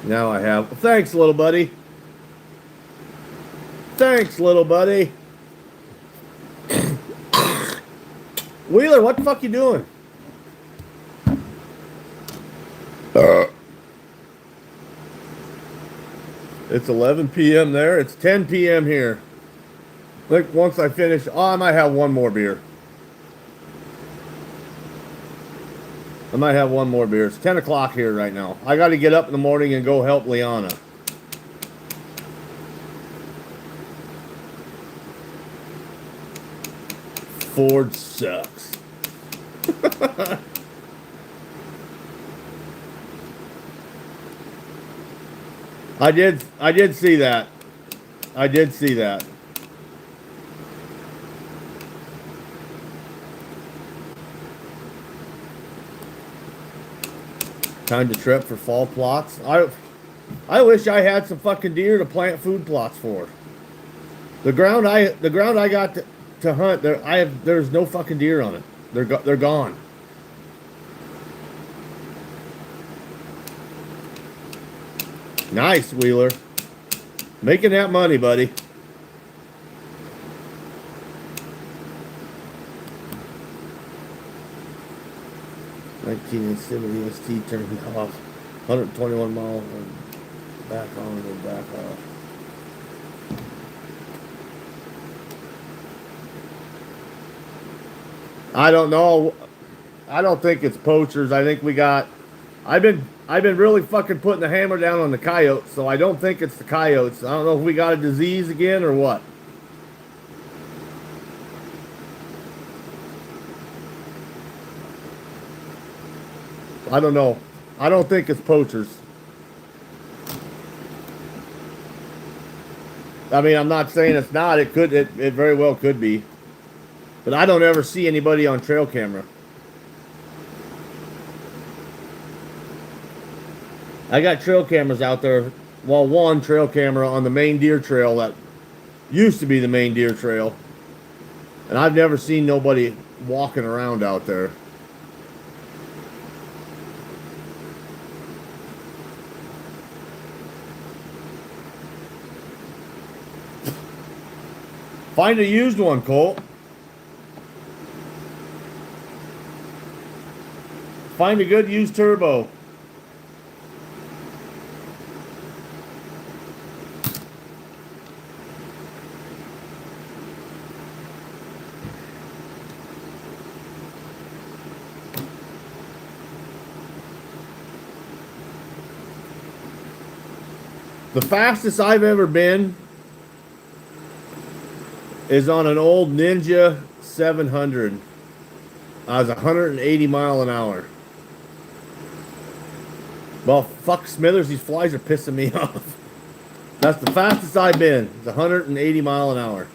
Now I have. Thanks, little buddy. Thanks, little buddy. Wheeler, what the fuck you doing? It's 11 p.m. there. It's 10 p.m. here. I think once I finish, I might have one more beer. It's 10 o'clock here right now. I got to get up in the morning and go help Liana. Ford sucks. I did see that. I did see that. Time to trip for fall plots. I wish I had some fucking deer to plant food plots for. The ground I got to hunt there's no fucking deer on it. They're gone. Nice, Wheeler. Making that money, buddy. EST turned off. 121 miles back on and back off. I don't know. I don't think it's poachers. I think we got. I've been really fucking putting the hammer down on the coyotes, so I don't think it's the coyotes. I don't know if we got a disease again or what. I don't know. I don't think it's poachers. I mean, I'm not saying it's not. It could. It very well could be. But I don't ever see anybody on trail camera. I got trail cameras out there. Well, one trail camera on the main deer trail that used to be the main deer trail. And I've never seen nobody walking around out there. Find a used one, Colt. Find a good used turbo. The fastest I've ever been is on an old Ninja 700. I was 180 mile an hour. Well, fuck Smithers, these flies are pissing me off. That's the fastest I've been. It's 180 mile an hour.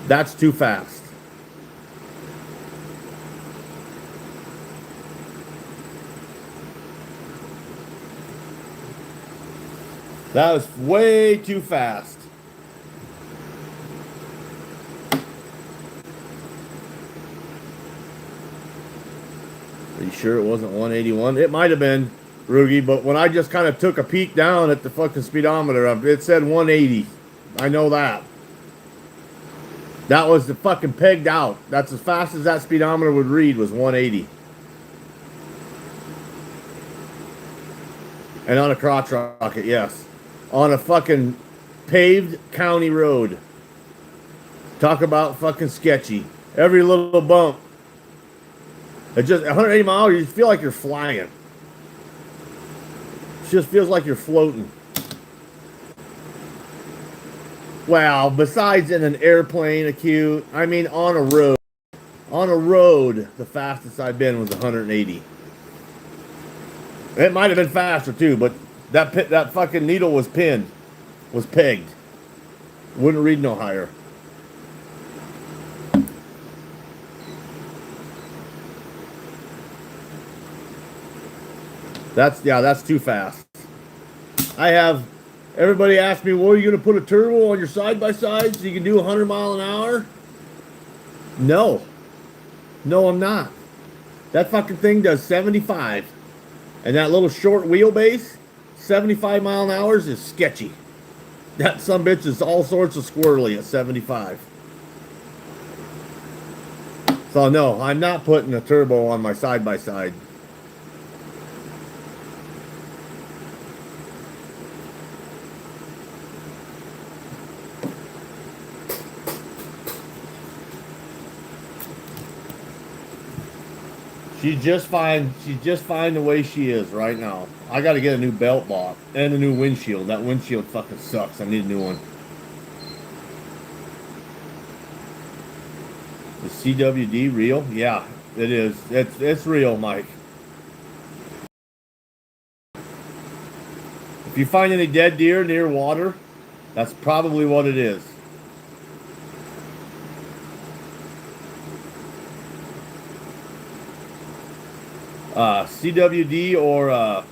That's too fast. That was way too fast. Are you sure it wasn't 181? It might have been, Rugi, but when I just kind of took a peek down at the fucking speedometer, it said 180. I know that. That was the fucking pegged out. That's as fast as that speedometer would read, was 180. And on a crotch rocket, yes. On a fucking paved county road. Talk about fucking sketchy. Every little bump. It just 180 miles, you feel like you're flying. It just feels like you're floating. Well, besides in an airplane, acute, I mean on a road. On a road, the fastest I've been was 180. It might have been faster too, but that fucking needle was pinned, was pegged. Wouldn't read no higher. That's too fast. Everybody asks me, well, are you going to put a turbo on your side-by-side so you can do 100 mile an hour? No. No, I'm not. That fucking thing does 75. And that little short wheelbase, 75 mile an hour is sketchy. That sumbitch is all sorts of squirrely at 75. So no, I'm not putting a turbo on my side-by-side. She's just fine the way she is right now. I got to get a new belt lock and a new windshield. That windshield fucking sucks. I need a new one. The CWD real? Yeah, it is. It's real, Mike. If you find any dead deer near water, that's probably what it is. CWD or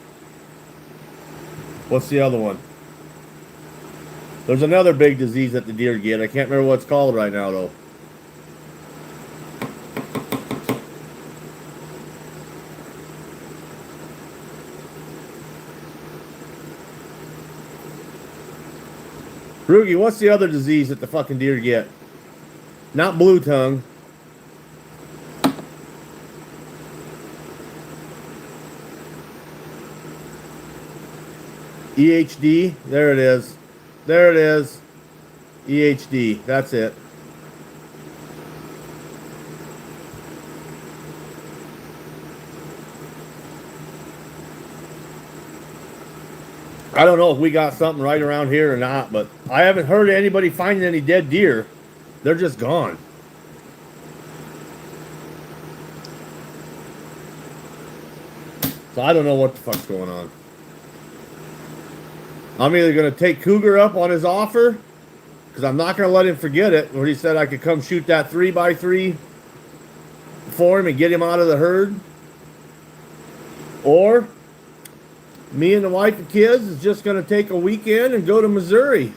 what's the other one? There's another big disease that the deer get. I can't remember what it's called right now though. Rugi, what's the other disease that the fucking deer get? Not blue tongue. EHD, there it is. There it is. EHD, that's it. I don't know if we got something right around here or not, but I haven't heard of anybody finding any dead deer. They're just gone. So I don't know what the fuck's going on. I'm either going to take Cougar up on his offer, because I'm not going to let him forget it, where he said I could come shoot that 3x3 for him and get him out of the herd. Or me and the wife and kids is just going to take a weekend and go to Missouri.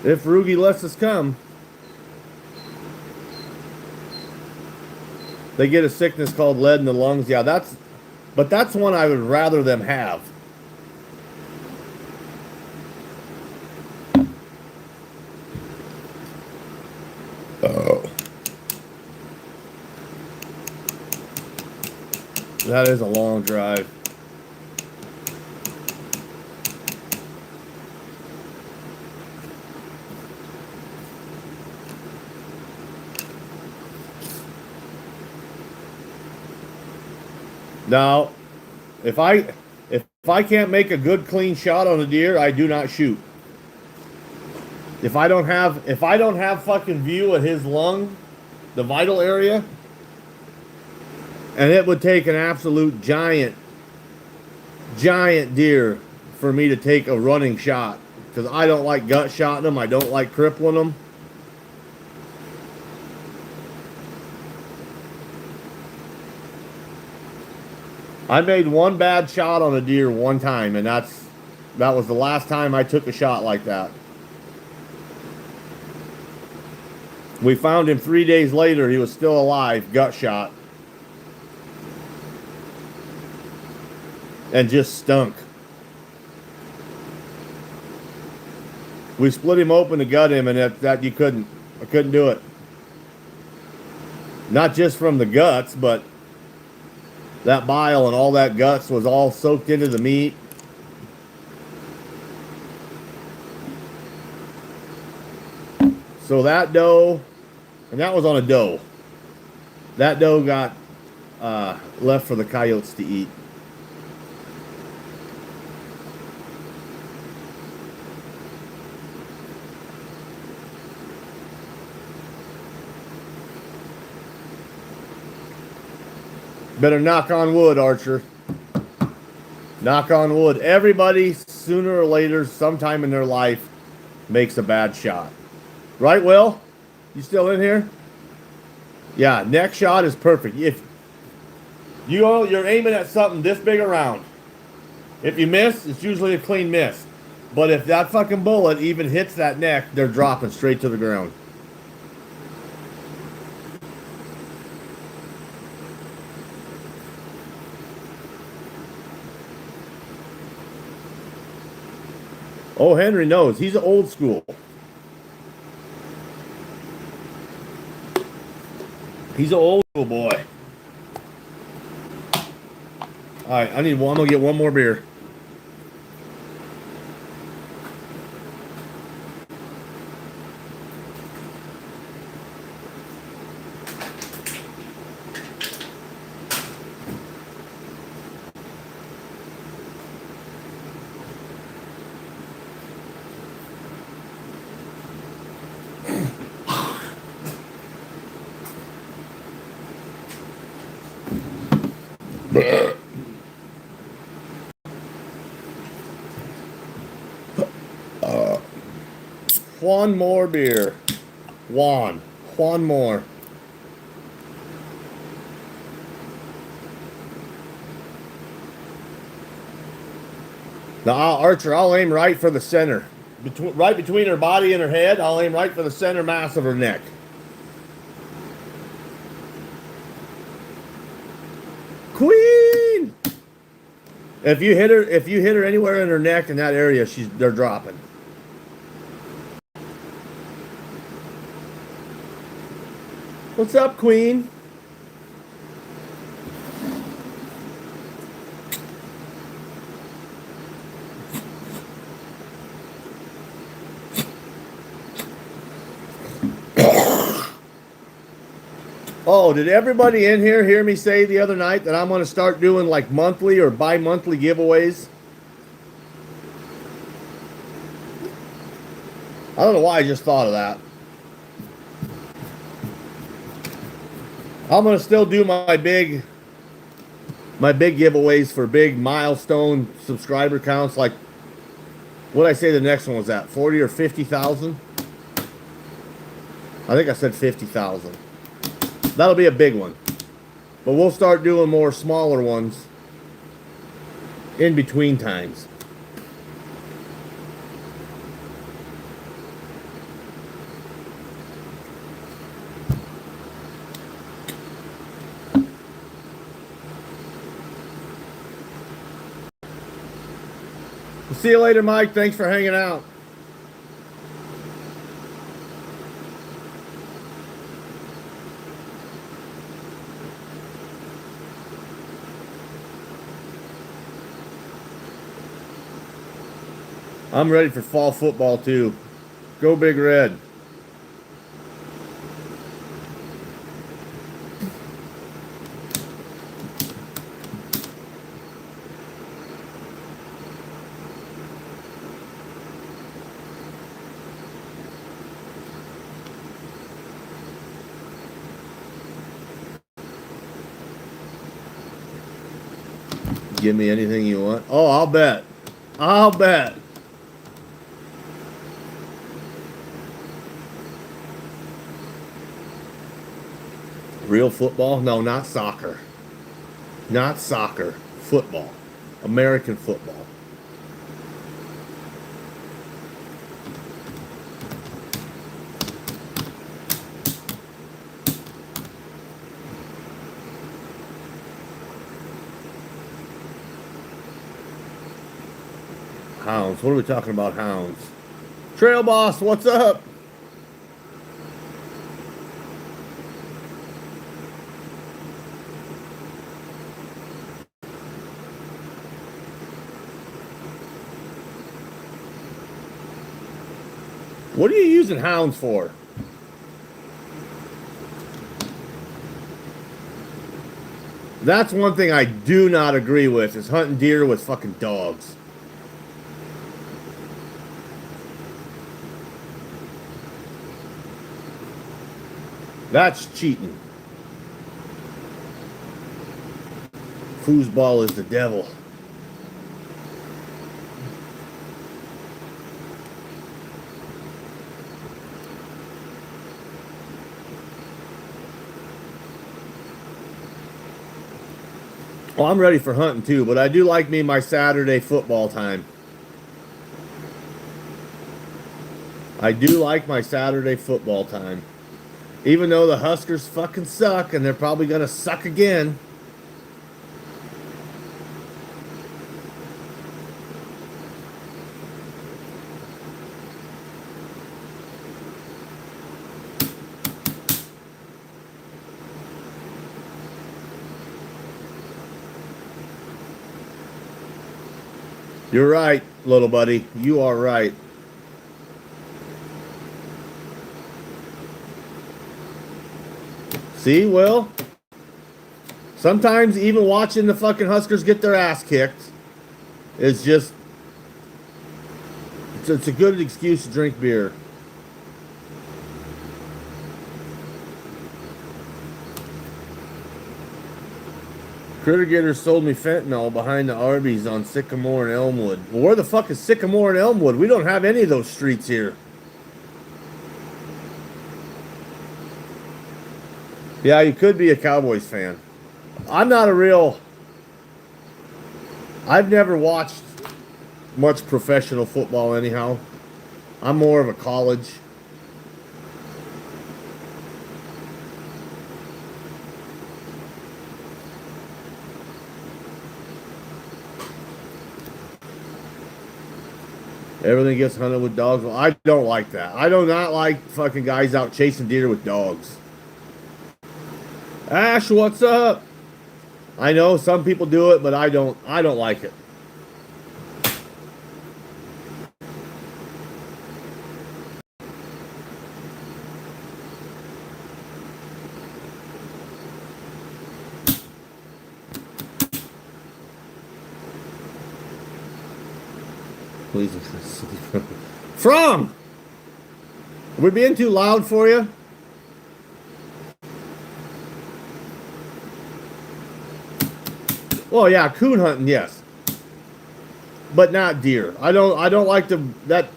If Rugi lets us come. They get a sickness called lead in the lungs. Yeah, that's one I would rather them have. That is a long drive. Now, if I can't make a good clean shot on a deer, I do not shoot. If I don't have fucking view of his lung, the vital area, and it would take an absolute giant deer for me to take a running shot, because I don't like gut shotting them. I don't like crippling them. I made one bad shot on a deer one time, and that was the last time I took a shot like that. We found him 3 days later. He was still alive, gut shot. And just stunk. We split him open to gut him, and that I couldn't do it. Not just from the guts, but that bile and all that guts was all soaked into the meat. So that doe, and that was on a doe. That doe got left for the coyotes to eat. Better knock on wood, Archer. Knock on wood. Everybody, sooner or later, sometime in their life, makes a bad shot. Right, Will? You still in here? Yeah, neck shot is perfect. If you're aiming at something this big around, if you miss, it's usually a clean miss. But if that fucking bullet even hits that neck, they're dropping straight to the ground. Oh, Henry knows. He's old school. He's an old school boy. All right, I'm gonna get one more beer. One more beer. One more. Now, Archer, I'll aim right for the center. Right between her body and her head, I'll aim right for the center mass of her neck. Queen! If you hit her anywhere in her neck in that area, they're dropping. What's up, Queen? Oh, did everybody in here hear me say the other night that I'm going to start doing like monthly or bi-monthly giveaways? I don't know why I just thought of that. I'm going to still do my big giveaways for big milestone subscriber counts. Like, what did I say the next one was at? 40 or 50,000? I think I said 50,000. That'll be a big one. But we'll start doing more smaller ones in between times. We'll see you later, Mike. Thanks for hanging out. I'm ready for fall football too. Go Big Red. Give me anything you want. Oh, I'll bet. I'll bet. Real football? No, not soccer. Not soccer. Football. American football. Hounds. What are we talking about, hounds? Trail Boss, what's up? What are you using hounds for? That's one thing I do not agree with, is hunting deer with fucking dogs. That's cheating. Foosball is the devil. Well, I'm ready for hunting too, but I do like me my Saturday football time. I do like my Saturday football time. Even though the Huskers fucking suck, and they're probably going to suck again. You're right, little buddy. You are right. See, Will? Sometimes even watching the fucking Huskers get their ass kicked is just... It's a good excuse to drink beer. Critter Gator sold me fentanyl behind the Arby's on Sycamore and Elmwood. Well, where the fuck is Sycamore and Elmwood? We don't have any of those streets here. Yeah, you could be a Cowboys fan. I'm not a real... I've never watched much professional football anyhow. I'm more of a college. Everything gets hunted with dogs. Well, I don't like that. I do not like fucking guys out chasing deer with dogs. Ash, what's up? I know some people do it, but I don't like it. Please. From! Are we being too loud for you? Well, yeah, coon hunting, yes. But not deer. I don't like that.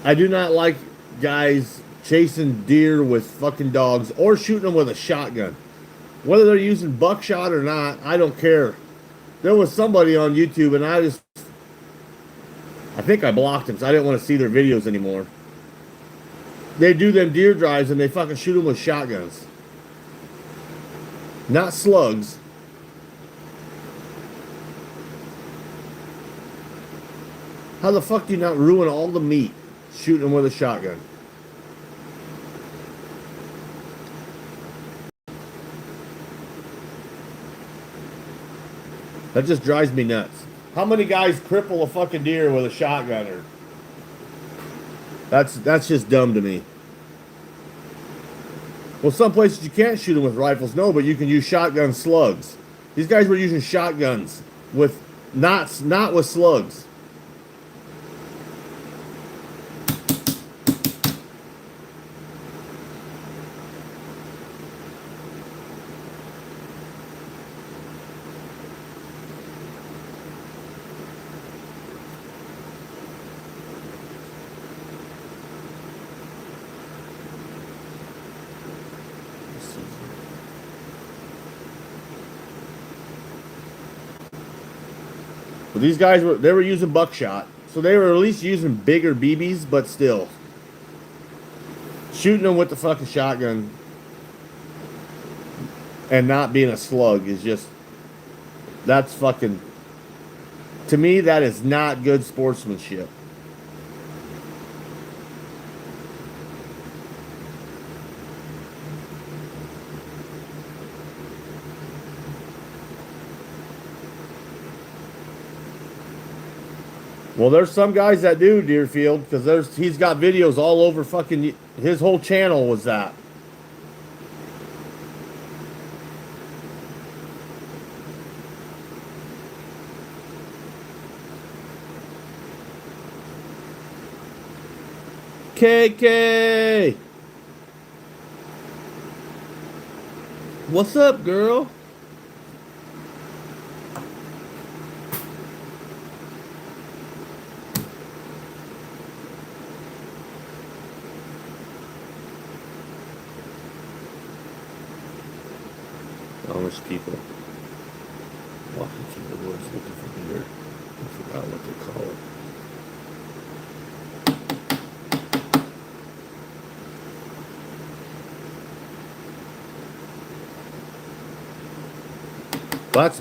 I do not like guys chasing deer with fucking dogs or shooting them with a shotgun. Whether they're using buckshot or not, I don't care. There was somebody on YouTube, and I think I blocked them because I didn't want to see their videos anymore. They do them deer drives and they fucking shoot them with shotguns. Not slugs. How the fuck do you not ruin all the meat shooting them with a shotgun? That just drives me nuts. How many guys cripple a fucking deer with a shotgunner? That's just dumb to me. Well, some places you can't shoot them with rifles, no, but you can use shotgun slugs. These guys were using shotguns with not with slugs. But these guys were using buckshot, so they were at least using bigger BBs, but still shooting them with the fucking shotgun and not being a slug is just that's fucking to me that is not good sportsmanship. Well, there's some guys that do Deerfield because he's got videos all over fucking his whole channel was that. KK, what's up, girl? Amish people walking through the woods looking for deer. I forgot what they call it.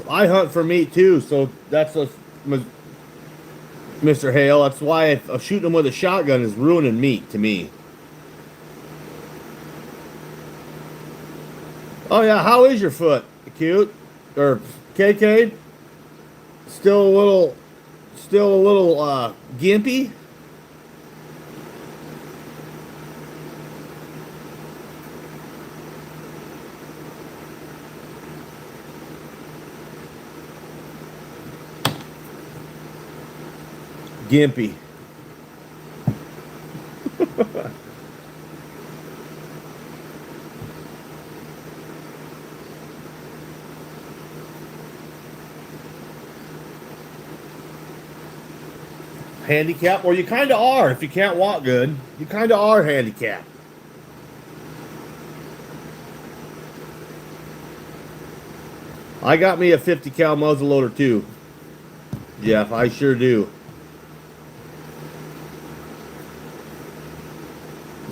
I hunt for meat too, so that's a Mr. Hale. That's why shooting them with a shotgun is ruining meat to me. Oh yeah, how is your foot? Cute or KK? Still a little gimpy. Gimpy. Handicap? Well, you kind of are if you can't walk good. You kind of are handicapped. I got me a 50 cal muzzleloader too. Jeff, I sure do.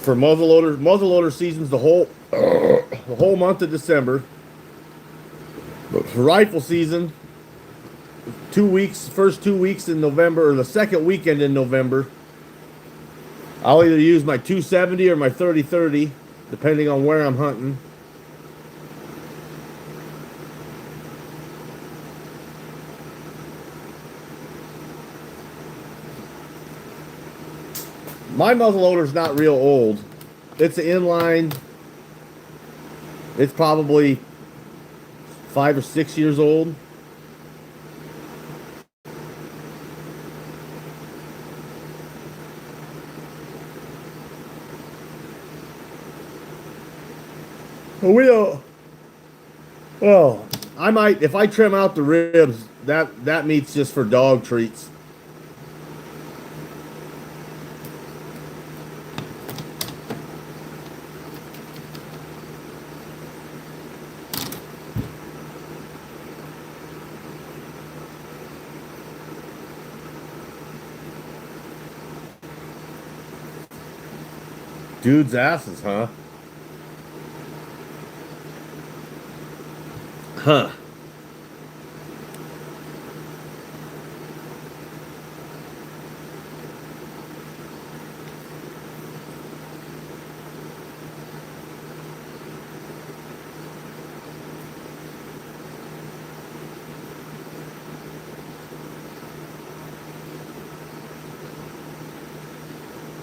For muzzleloader season's the whole month of December. But for rifle season, 2 weeks, first 2 weeks in November or the second weekend in November, I'll either use my 270 or my 30-30, depending on where I'm hunting. My muzzleloader's not real old. It's an inline. It's probably 5 or 6 years old. Well, I might, if I trim out the ribs, that meat's just for dog treats. Dude's asses, huh? Huh.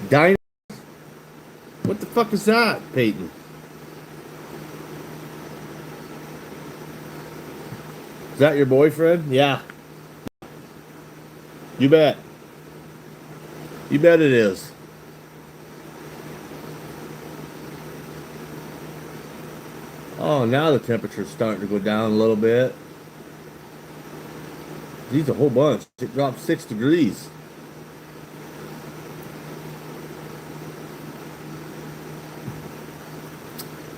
Dino? What the fuck is that, Peyton? Is that your boyfriend? Yeah. You bet. You bet it is. Oh, now the temperature's starting to go down a little bit. Geez, a whole bunch. It dropped 6 degrees.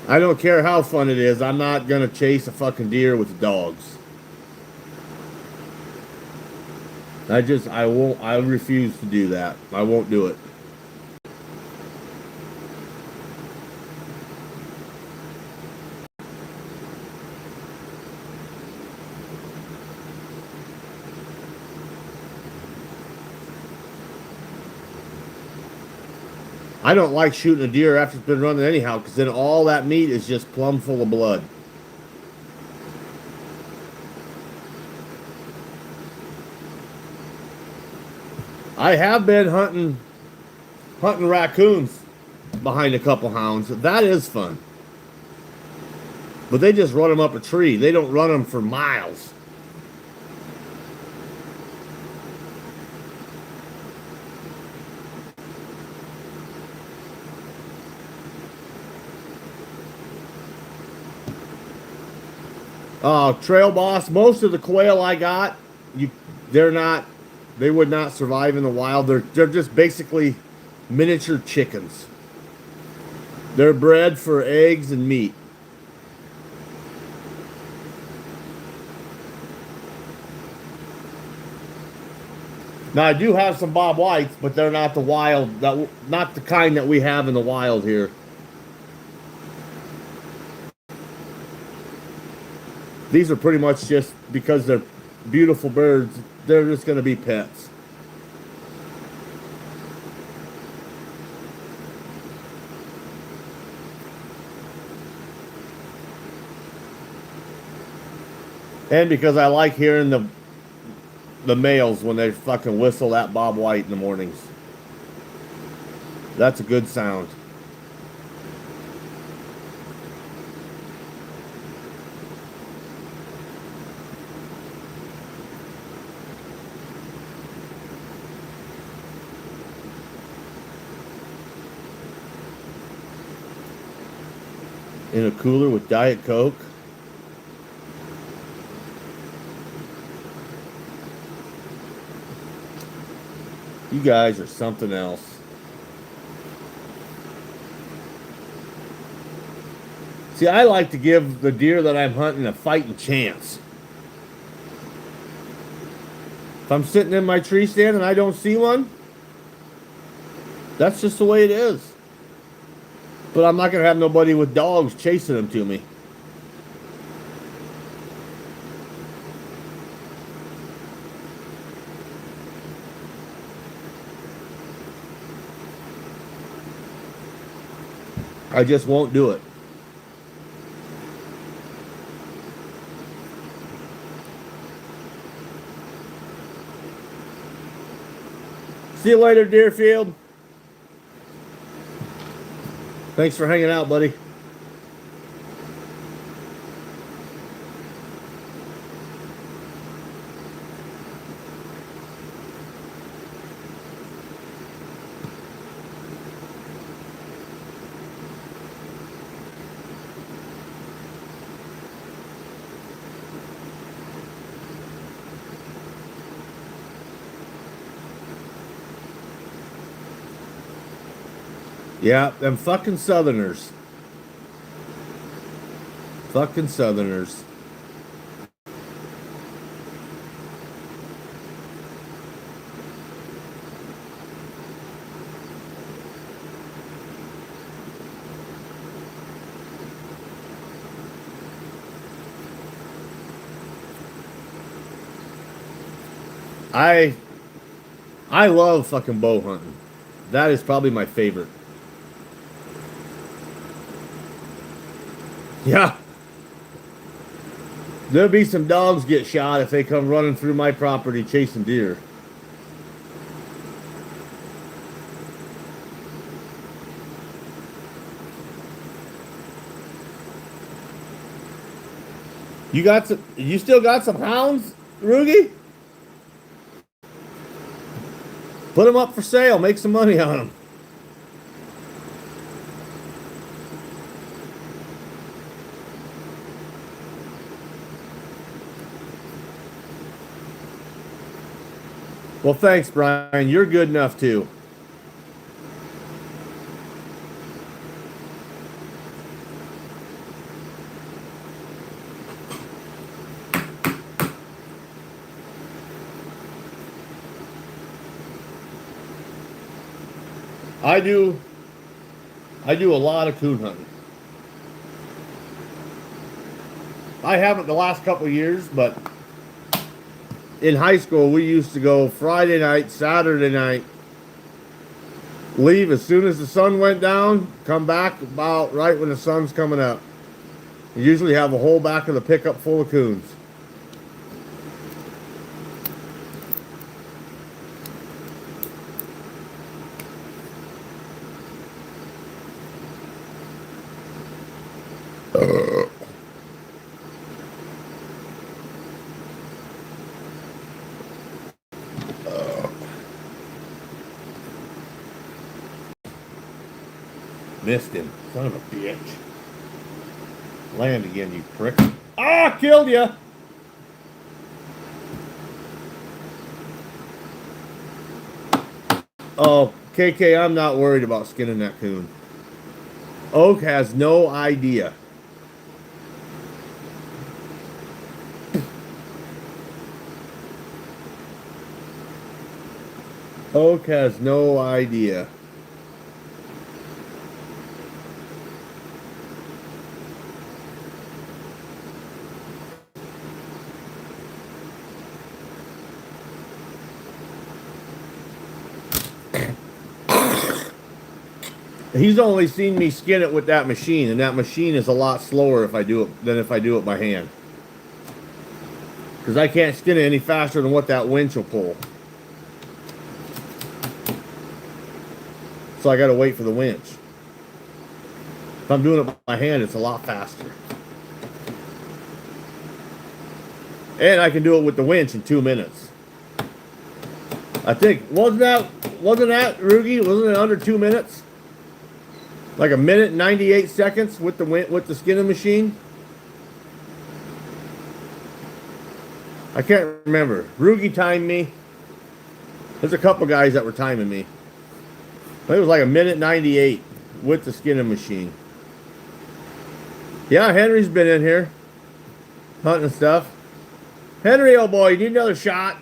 I don't care how fun it is. I'm not gonna chase a fucking deer with dogs. I won't, I refuse to do that. I won't do it. I don't like shooting a deer after it's been running anyhow, because then all that meat is just plumb full of blood. I have been hunting raccoons behind a couple hounds. That is fun. But they just run them up a tree. They don't run them for miles. Trail boss, most of the quail I got, they would not survive in the wild. They're just basically miniature chickens. They're bred for eggs and meat. Now I do have some Bob Whites, but they're not the wild, not the kind that we have in the wild here. These are pretty much just because they're beautiful birds, they're just going to be pets. And because I like hearing the males when they fucking whistle that Bob White in the mornings. That's a good sound. In a cooler with Diet Coke. You guys are something else. See, I like to give the deer that I'm hunting a fighting chance. If I'm sitting in my tree stand and I don't see one, that's just the way it is. But I'm not going to have nobody with dogs chasing them to me. I just won't do it. See you later, Deerfield. Thanks for hanging out, buddy. Yeah, them fucking Southerners. Fucking Southerners. I love fucking bow hunting. That is probably my favorite. Yeah. There'll be some dogs get shot if they come running through my property chasing deer. You got some? You still got some hounds, Rugi? Put them up for sale. Make some money on them. Well, thanks, Brian. You're good enough too. I do a lot of coon hunting. I haven't the last couple of years, but in high school we used to go Friday night, Saturday night, leave as soon as the sun went down, come back about right when the sun's coming up. You usually have a whole back of the pickup full of coons. Missed him. Son of a bitch. Land again, you prick. Ah, killed you. Oh, KK, I'm not worried about skinning that coon. Oak has no idea. Oak has no idea. He's only seen me skin it with that machine, and that machine is a lot slower if I do it than if I do it by hand. Because I can't skin it any faster than what that winch will pull. So I got to wait for the winch. If I'm doing it by hand, it's a lot faster. And I can do it with the winch in 2 minutes. I think wasn't that Rugi? Wasn't it under 2 minutes? Like 1 minute and 98 seconds with the skinning machine. I can't remember. Rugi timed me. There's a couple guys that were timing me. I think it was like 1 minute 98 with the skinning machine. Yeah, Henry's been in here hunting stuff. Henry, oh boy, you need another shot?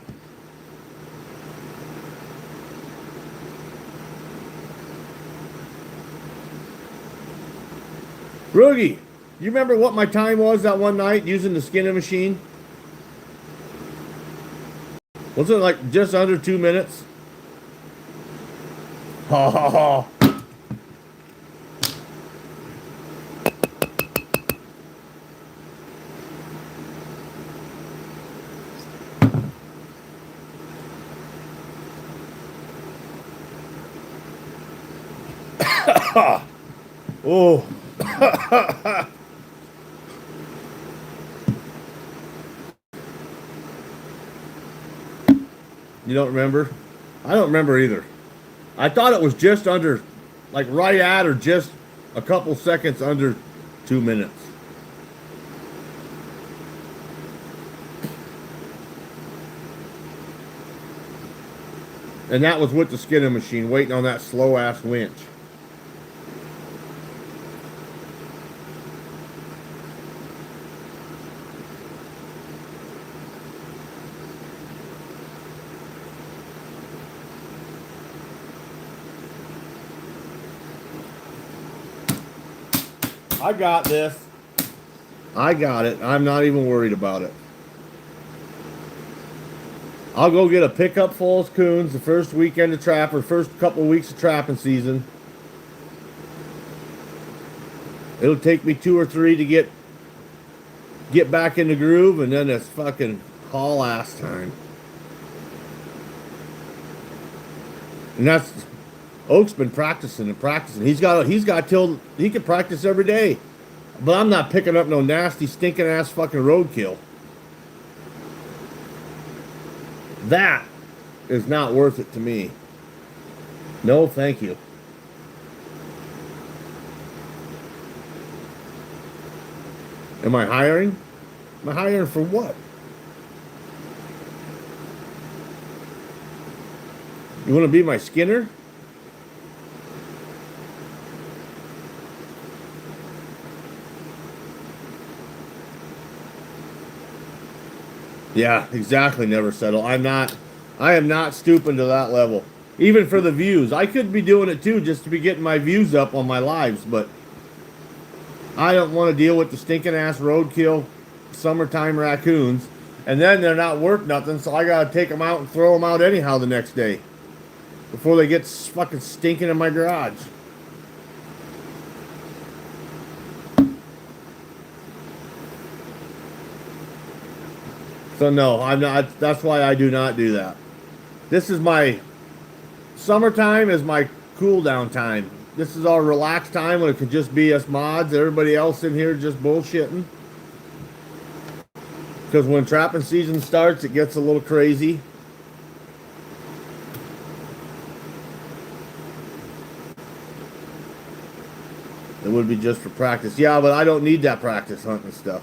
Rugi, you remember what my time was that one night using the skinning machine? Wasn't it like just under 2 minutes? Ha ha ha. Oh. You don't remember? I don't remember either. I thought it was just under, like right at or just a couple seconds under 2 minutes. And that was with the skinning machine, waiting on that slow ass winch. I got this. I got it. I'm not even worried about it. I'll go get a pickup full of coons the first weekend of trap or first couple of weeks of trapping season. It'll take me 2 or 3 to get back in the groove, and then it's fucking haul ass time. And that's Oak's been practicing and practicing. He's got till he can practice every day. But I'm not picking up no nasty, stinking ass fucking roadkill. That is not worth it to me. No, thank you. Am I hiring? Am I hiring for what? You want to be my skinner? Yeah, exactly. Never settle. I am not stooping to that level. Even for the views. I could be doing it too just to be getting my views up on my lives, but I don't want to deal with the stinking ass roadkill summertime raccoons. And then they're not worth nothing, so I gotta take them out and throw them out anyhow the next day. Before they get fucking stinking in my garage. So no, I'm not. That's why I do not do that. This is my summertime is my cool down time. This is our relaxed time when it could just be us mods. Everybody else in here just bullshitting. Because when trapping season starts, it gets a little crazy. It would be just for practice. Yeah, but I don't need that practice hunting stuff.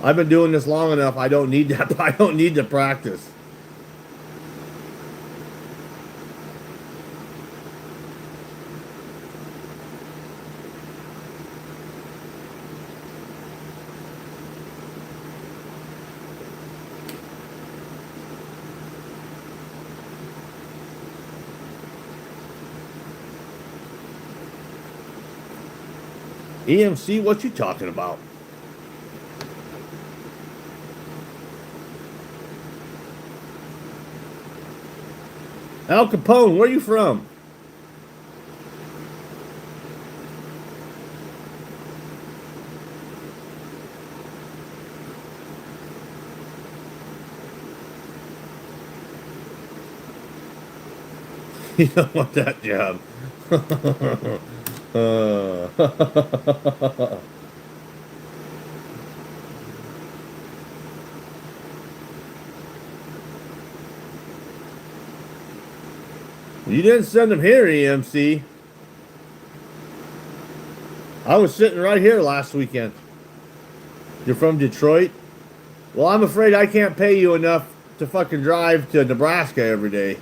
I've been doing this long enough. I don't need that. I don't need to practice. EMC, what you talking about? Al Capone, where you from? You don't want that job. You didn't send them here, EMC. I was sitting right here last weekend. You're from Detroit? Well, I'm afraid I can't pay you enough to fucking drive to Nebraska every day.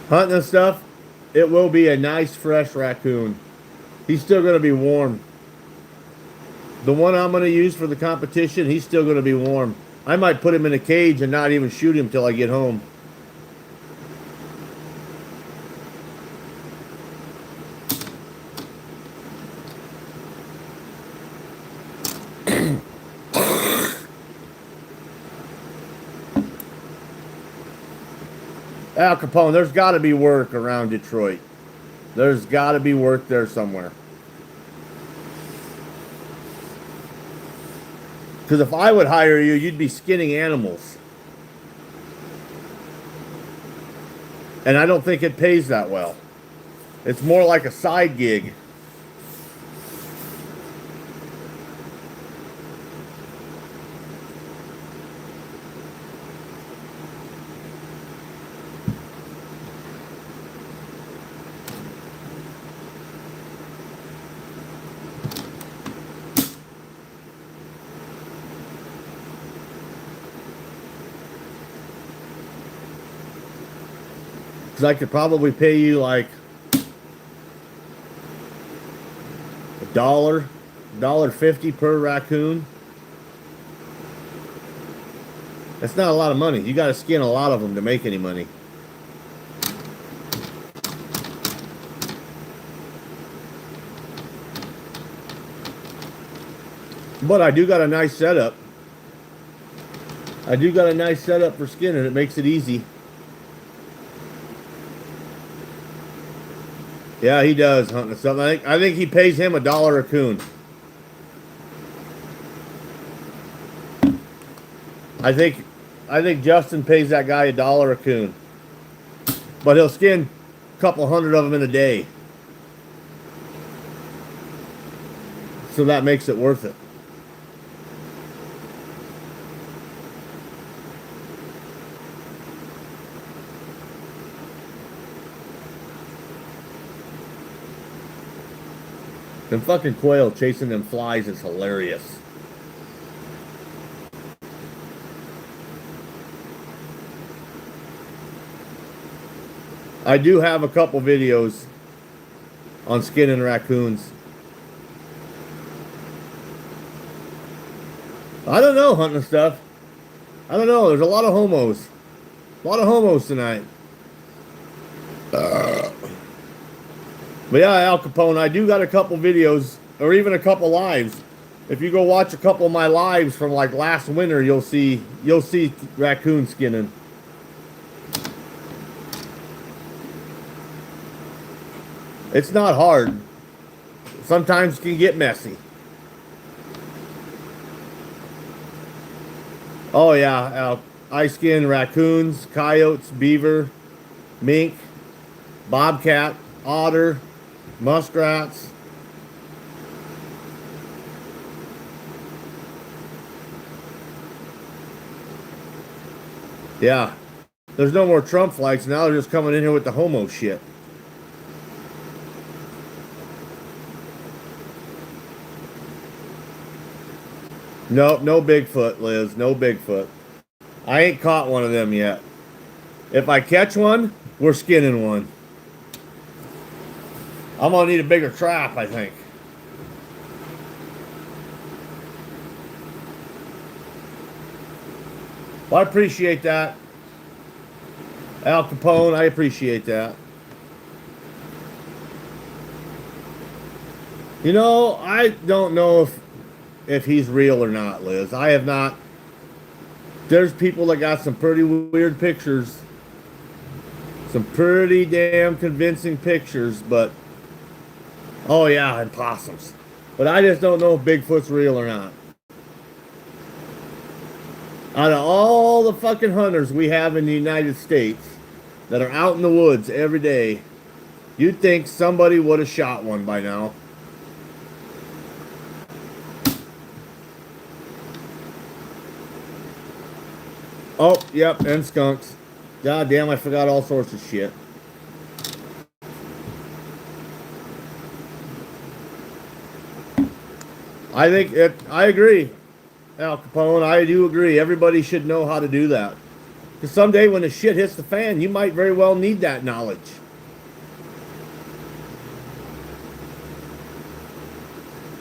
Hunting and stuff, it will be a nice fresh raccoon. He's still going to be warm. The one I'm going to use for the competition, he's still going to be warm. I might put him in a cage and not even shoot him till I get home. Al Capone, there's got to be work around Detroit. There's got to be work there somewhere. Because if I would hire you, you'd be skinning animals. And I don't think it pays that well. It's more like a side gig. Because I could probably pay you like $1.50 per raccoon. That's not a lot of money. You got to skin a lot of them to make any money. But I do got a nice setup. I do got a nice setup for skinning. It makes it easy. Yeah, he does hunting something. I think he pays him $1 a coon. I think Justin pays that guy $1 a coon. But couple hundred of them in a day. So that makes it worth it. Them fucking quail chasing them flies is hilarious. I do have a couple videos on skinning raccoons. I don't know, hunting stuff. I don't know. There's a lot of homos. A lot of homos tonight. But yeah, Al Capone, I do got a couple videos, or even a couple lives. If you go watch a couple of my lives from like last winter, you'll see raccoon skinning. It's not hard. Sometimes it can get messy. Oh yeah, I skin raccoons, coyotes, beaver, mink, bobcat, otter, muskrats. Yeah. There's no more Trump flags now. They're just coming in here with the homo shit. No, no Bigfoot, Liz. No Bigfoot. I ain't caught one of them yet. If I catch one, we're skinning one. I'm gonna need a bigger trap, I think. Well, I appreciate that. Al Capone, I appreciate that. You know, I don't know if he's real or not, Liz. I have not. There's people that got some pretty weird pictures. Some pretty damn convincing pictures, but oh yeah, and possums. But I just don't know if Bigfoot's real or not. Out of all the fucking hunters we have in the United States that are out in the woods every day, you'd think somebody would have shot one by now. Oh, yep, and skunks. God damn, I forgot all sorts of shit. I agree, Al Capone. I do agree. Everybody should know how to do that. Because someday when the shit hits the fan, you might very well need that knowledge.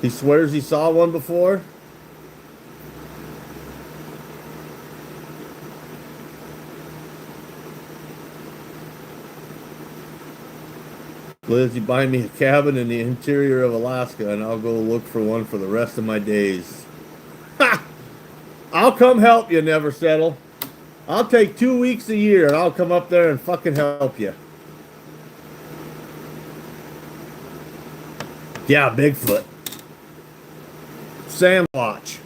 He swears he saw one before. Liz, you buy me a cabin in the interior of Alaska and I'll go look for one for the rest of my days. Ha! I'll come help you, never settle. I'll take 2 weeks a year and I'll come up there and fucking help you. Yeah, Bigfoot. Sandwatch.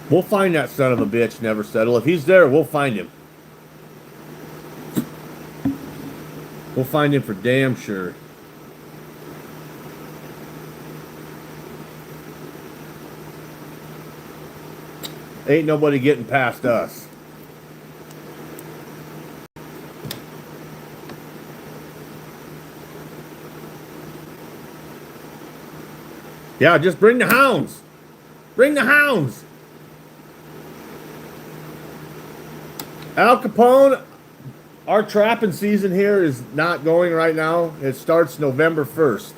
We'll find that son of a bitch, never settle. If he's there, we'll find him. We'll find him for damn sure. Ain't nobody getting past us. Yeah, just bring the hounds. Bring the hounds. Al Capone, our trapping season here is not going right now. It starts November 1st.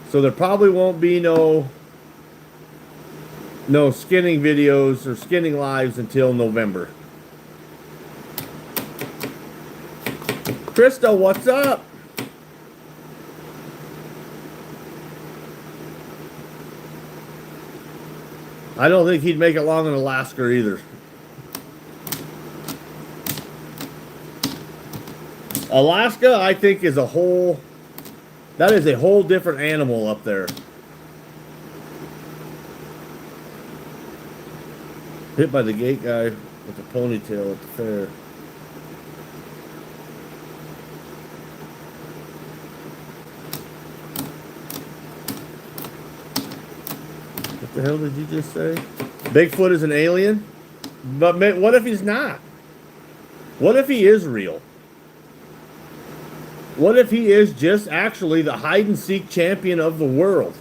So there probably won't be no skinning videos or skinning lives until November. Krista, what's up? I don't think he'd make it long in Alaska either. Alaska, I think, is a whole different animal up there. Hit by the gate guy with a ponytail at the fair. What the hell did you just say? Bigfoot is an alien? But what if he's not? What if he is real? What if he is just actually the hide and seek champion of the world?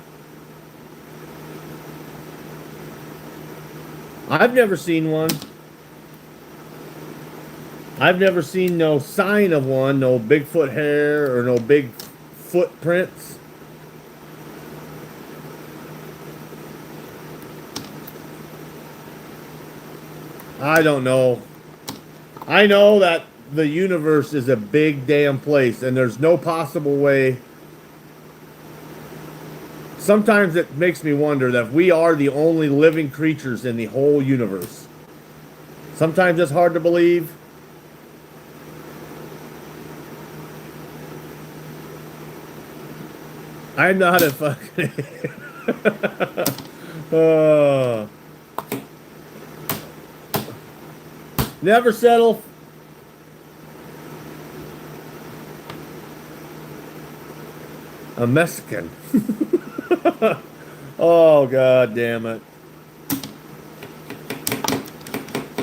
I've never seen one. I've never seen no sign of one, no Bigfoot hair or no big footprints. I don't know. I know that the universe is a big damn place and there's no possible way. Sometimes it makes me wonder that we are the only living creatures in the whole universe. Sometimes it's hard to believe. I'm not a fucking. Never settle. A Mexican. Oh, god damn it.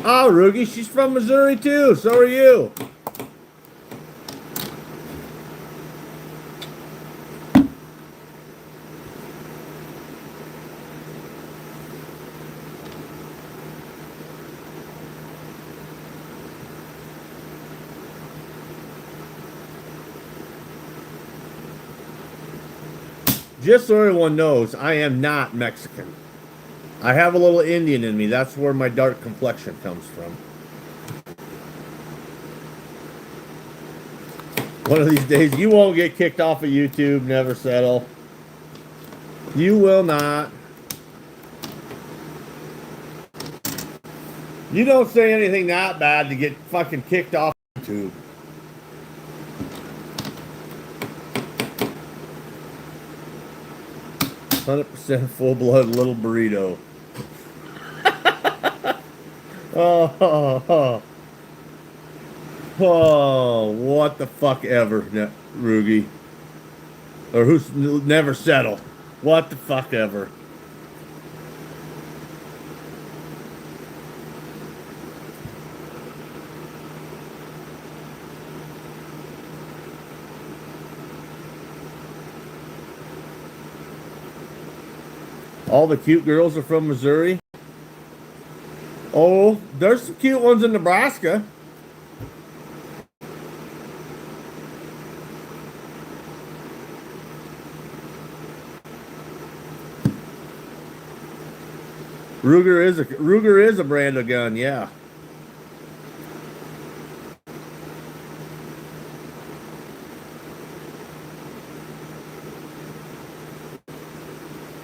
Oh, Rugi, she's from Missouri too. So are you. Just so everyone knows, I am not Mexican. I have a little Indian in me. That's where my dark complexion comes from. One of these days, you won't get kicked off of YouTube. Never settle. You will not. You don't say anything that bad to get fucking kicked off YouTube. %, full-blood little burrito. Oh, what the fuck ever, Rugi. Or who's never settle. What the fuck ever. All the cute girls are from Missouri. Oh, there's some cute ones in Nebraska. Ruger is a brand of gun, yeah.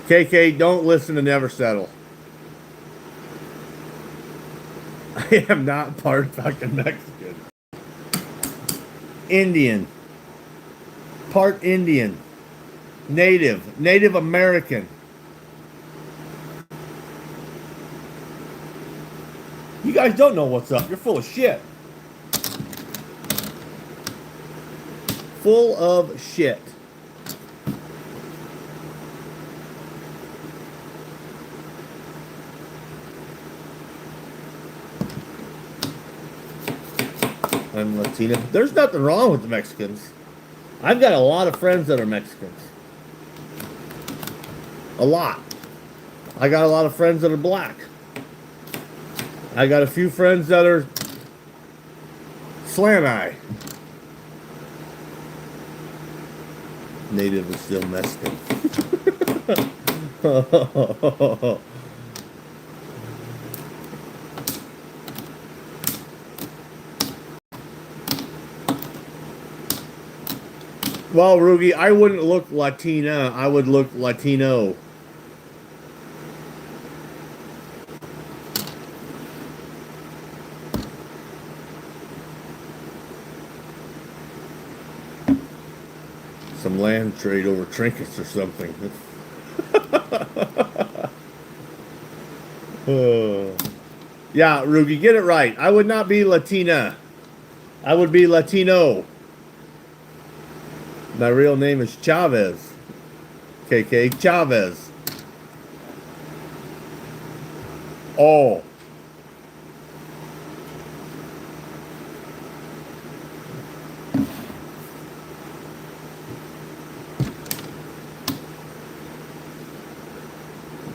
KK, don't listen to Never Settle. I am not part fucking Mexican. Indian. Part Indian. Native American. You guys don't know what's up. You're full of shit. Full of shit. I'm Latino. There's nothing wrong with the Mexicans. I've got a lot of friends that are Mexicans. A lot. I got a lot of friends that are black. I got a few friends that are slant eye. Native is still Mexican. Well, Rugi, I wouldn't look Latina. I would look Latino. Some land trade over trinkets or something. Oh. 。 . 。 . 。 . 。 . 。 . 。 . . . . . . . . . . . . . . . . . . . . . . . . . . . 。 . 。 . 。 . . 。 . 。 . 。 . . 。 . 。 . 。 . Oh. Yeah, Rugi, get it right. I would not be Latina. I would be Latino. My real name is Chavez. KK Chavez. Oh.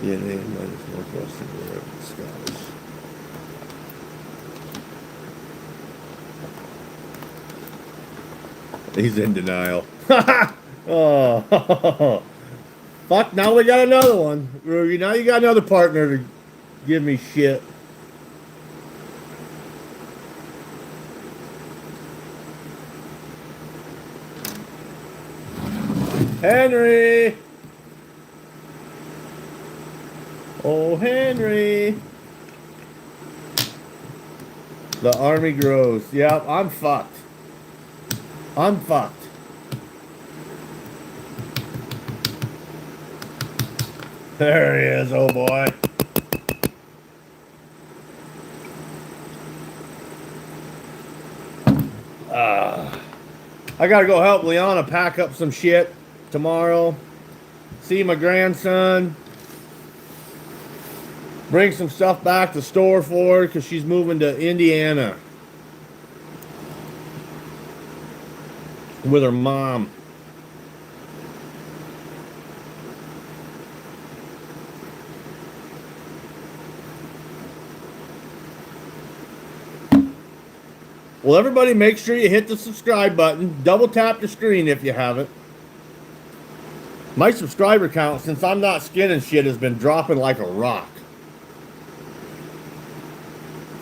DNA minus Northwestern American Scottish. He's in denial. Oh. Fuck, now we got another one. Rugi, now you got another partner to give me shit. Henry! Oh, Henry! The army grows. Yep, I'm fucked. I'm fucked. There he is, oh boy. I gotta go help Liana pack up some shit tomorrow. See my grandson. Bring some stuff back to store for her because she's moving to Indiana with her mom. Well, everybody make sure you hit the subscribe button. Double tap the screen if you haven't. My subscriber count, since I'm not skinning shit, has been dropping like a rock.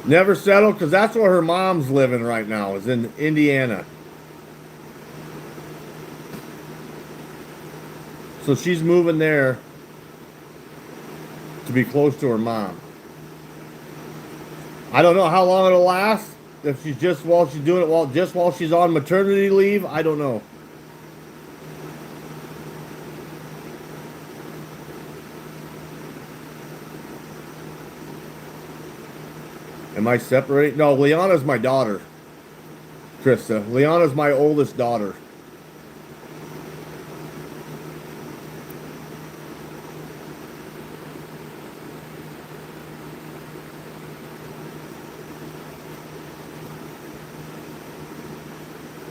Never settle, because that's where her mom's living right now, is in Indiana. So she's moving there to be close to her mom. I don't know how long it'll last. If she's just while she's doing it just while she's on maternity leave, I don't know. Am I separating? No, Liana's my daughter. Krista. Liana's my oldest daughter.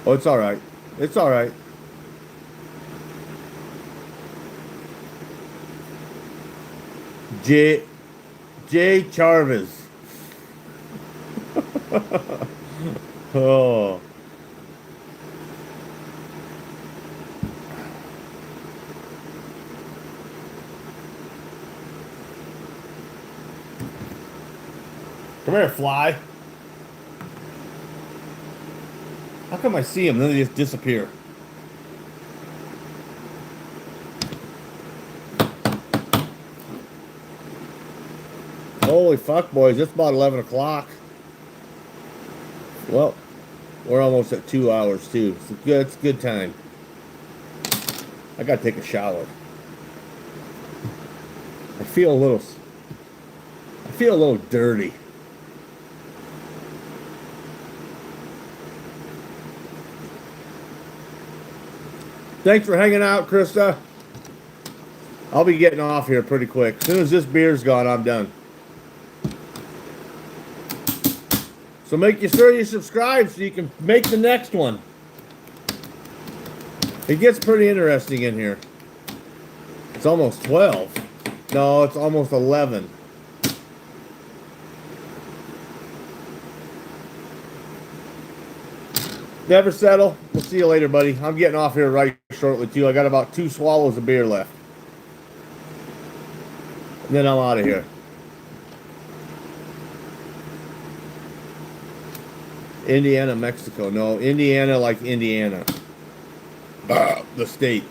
Oh, it's all right. It's all right. J. Charvis. Oh. Come here, fly. How come I see them, then they just disappear? Holy fuck, boys. It's about 11 o'clock. Well, we're almost at 2 hours, too. It's a good time. I gotta take a shower. I feel a little dirty. Thanks for hanging out, Krista. I'll be getting off here pretty quick. As soon as this beer's gone, I'm done. So make sure you subscribe so you can make the next one. It gets pretty interesting in here. It's almost 12. No, it's almost 11. Never settle. We'll see you later, buddy. I'm getting off here right shortly, too. I got about 2 swallows of beer left. And then I'm out of here. Indiana, Mexico. No, Indiana like Indiana. The state.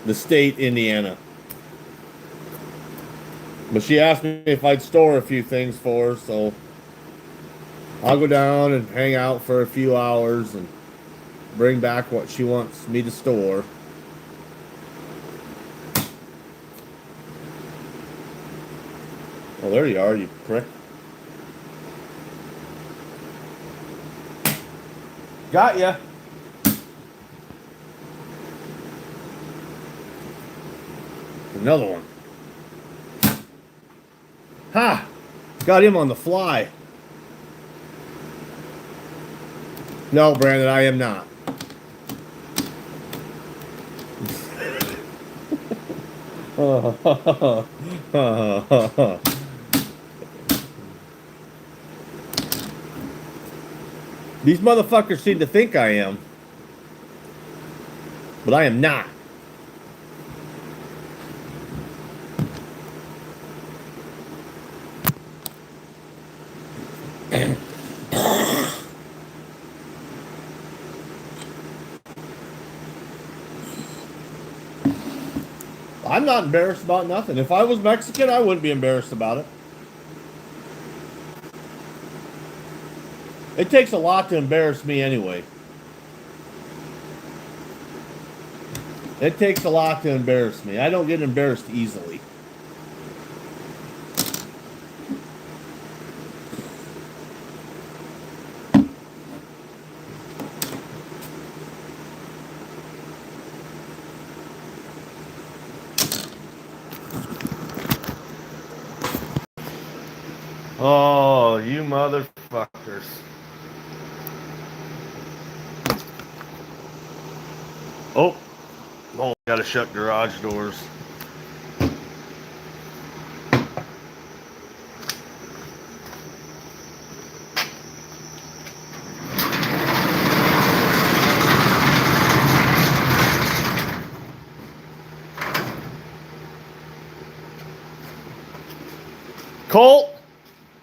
The state, Indiana. But she asked me if I'd store a few things for her, so I'll go down and hang out for a few hours and bring back what she wants me to store. Oh, there you are, you prick. Got ya. Another one. Ha! Got him on the fly. No, Brandon, I am not. These motherfuckers seem to think I am. But I am not. I'm not embarrassed about nothing. If I was Mexican, I wouldn't be embarrassed about it. It takes a lot to embarrass me anyway. It takes a lot to embarrass me. I don't get embarrassed easily. Oh, you motherfuckers. Oh, gotta shut garage doors. Colt,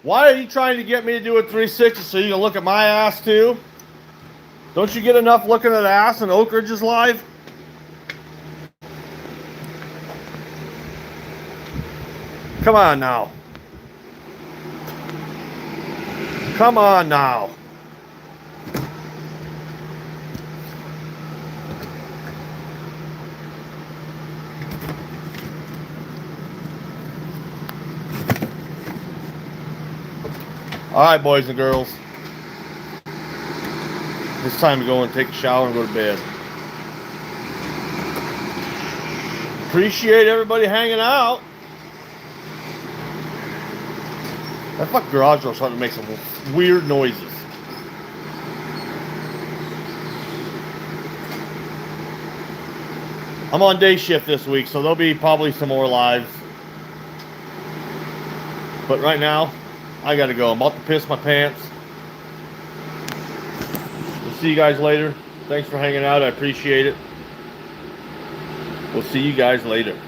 why are you trying to get me to do a 360 so you can look at my ass too? Don't you get enough looking at ass in Oak Ridge's live? Come on now. Come on now. All right, boys and girls. It's time to go and take a shower and go to bed. Appreciate everybody hanging out. That fucking garage door starting to make some weird noises. I'm on day shift this week, so there'll be probably some more lives. But right now, I gotta go. I'm about to piss my pants. We'll see you guys later. Thanks for hanging out. I appreciate it. We'll see you guys later.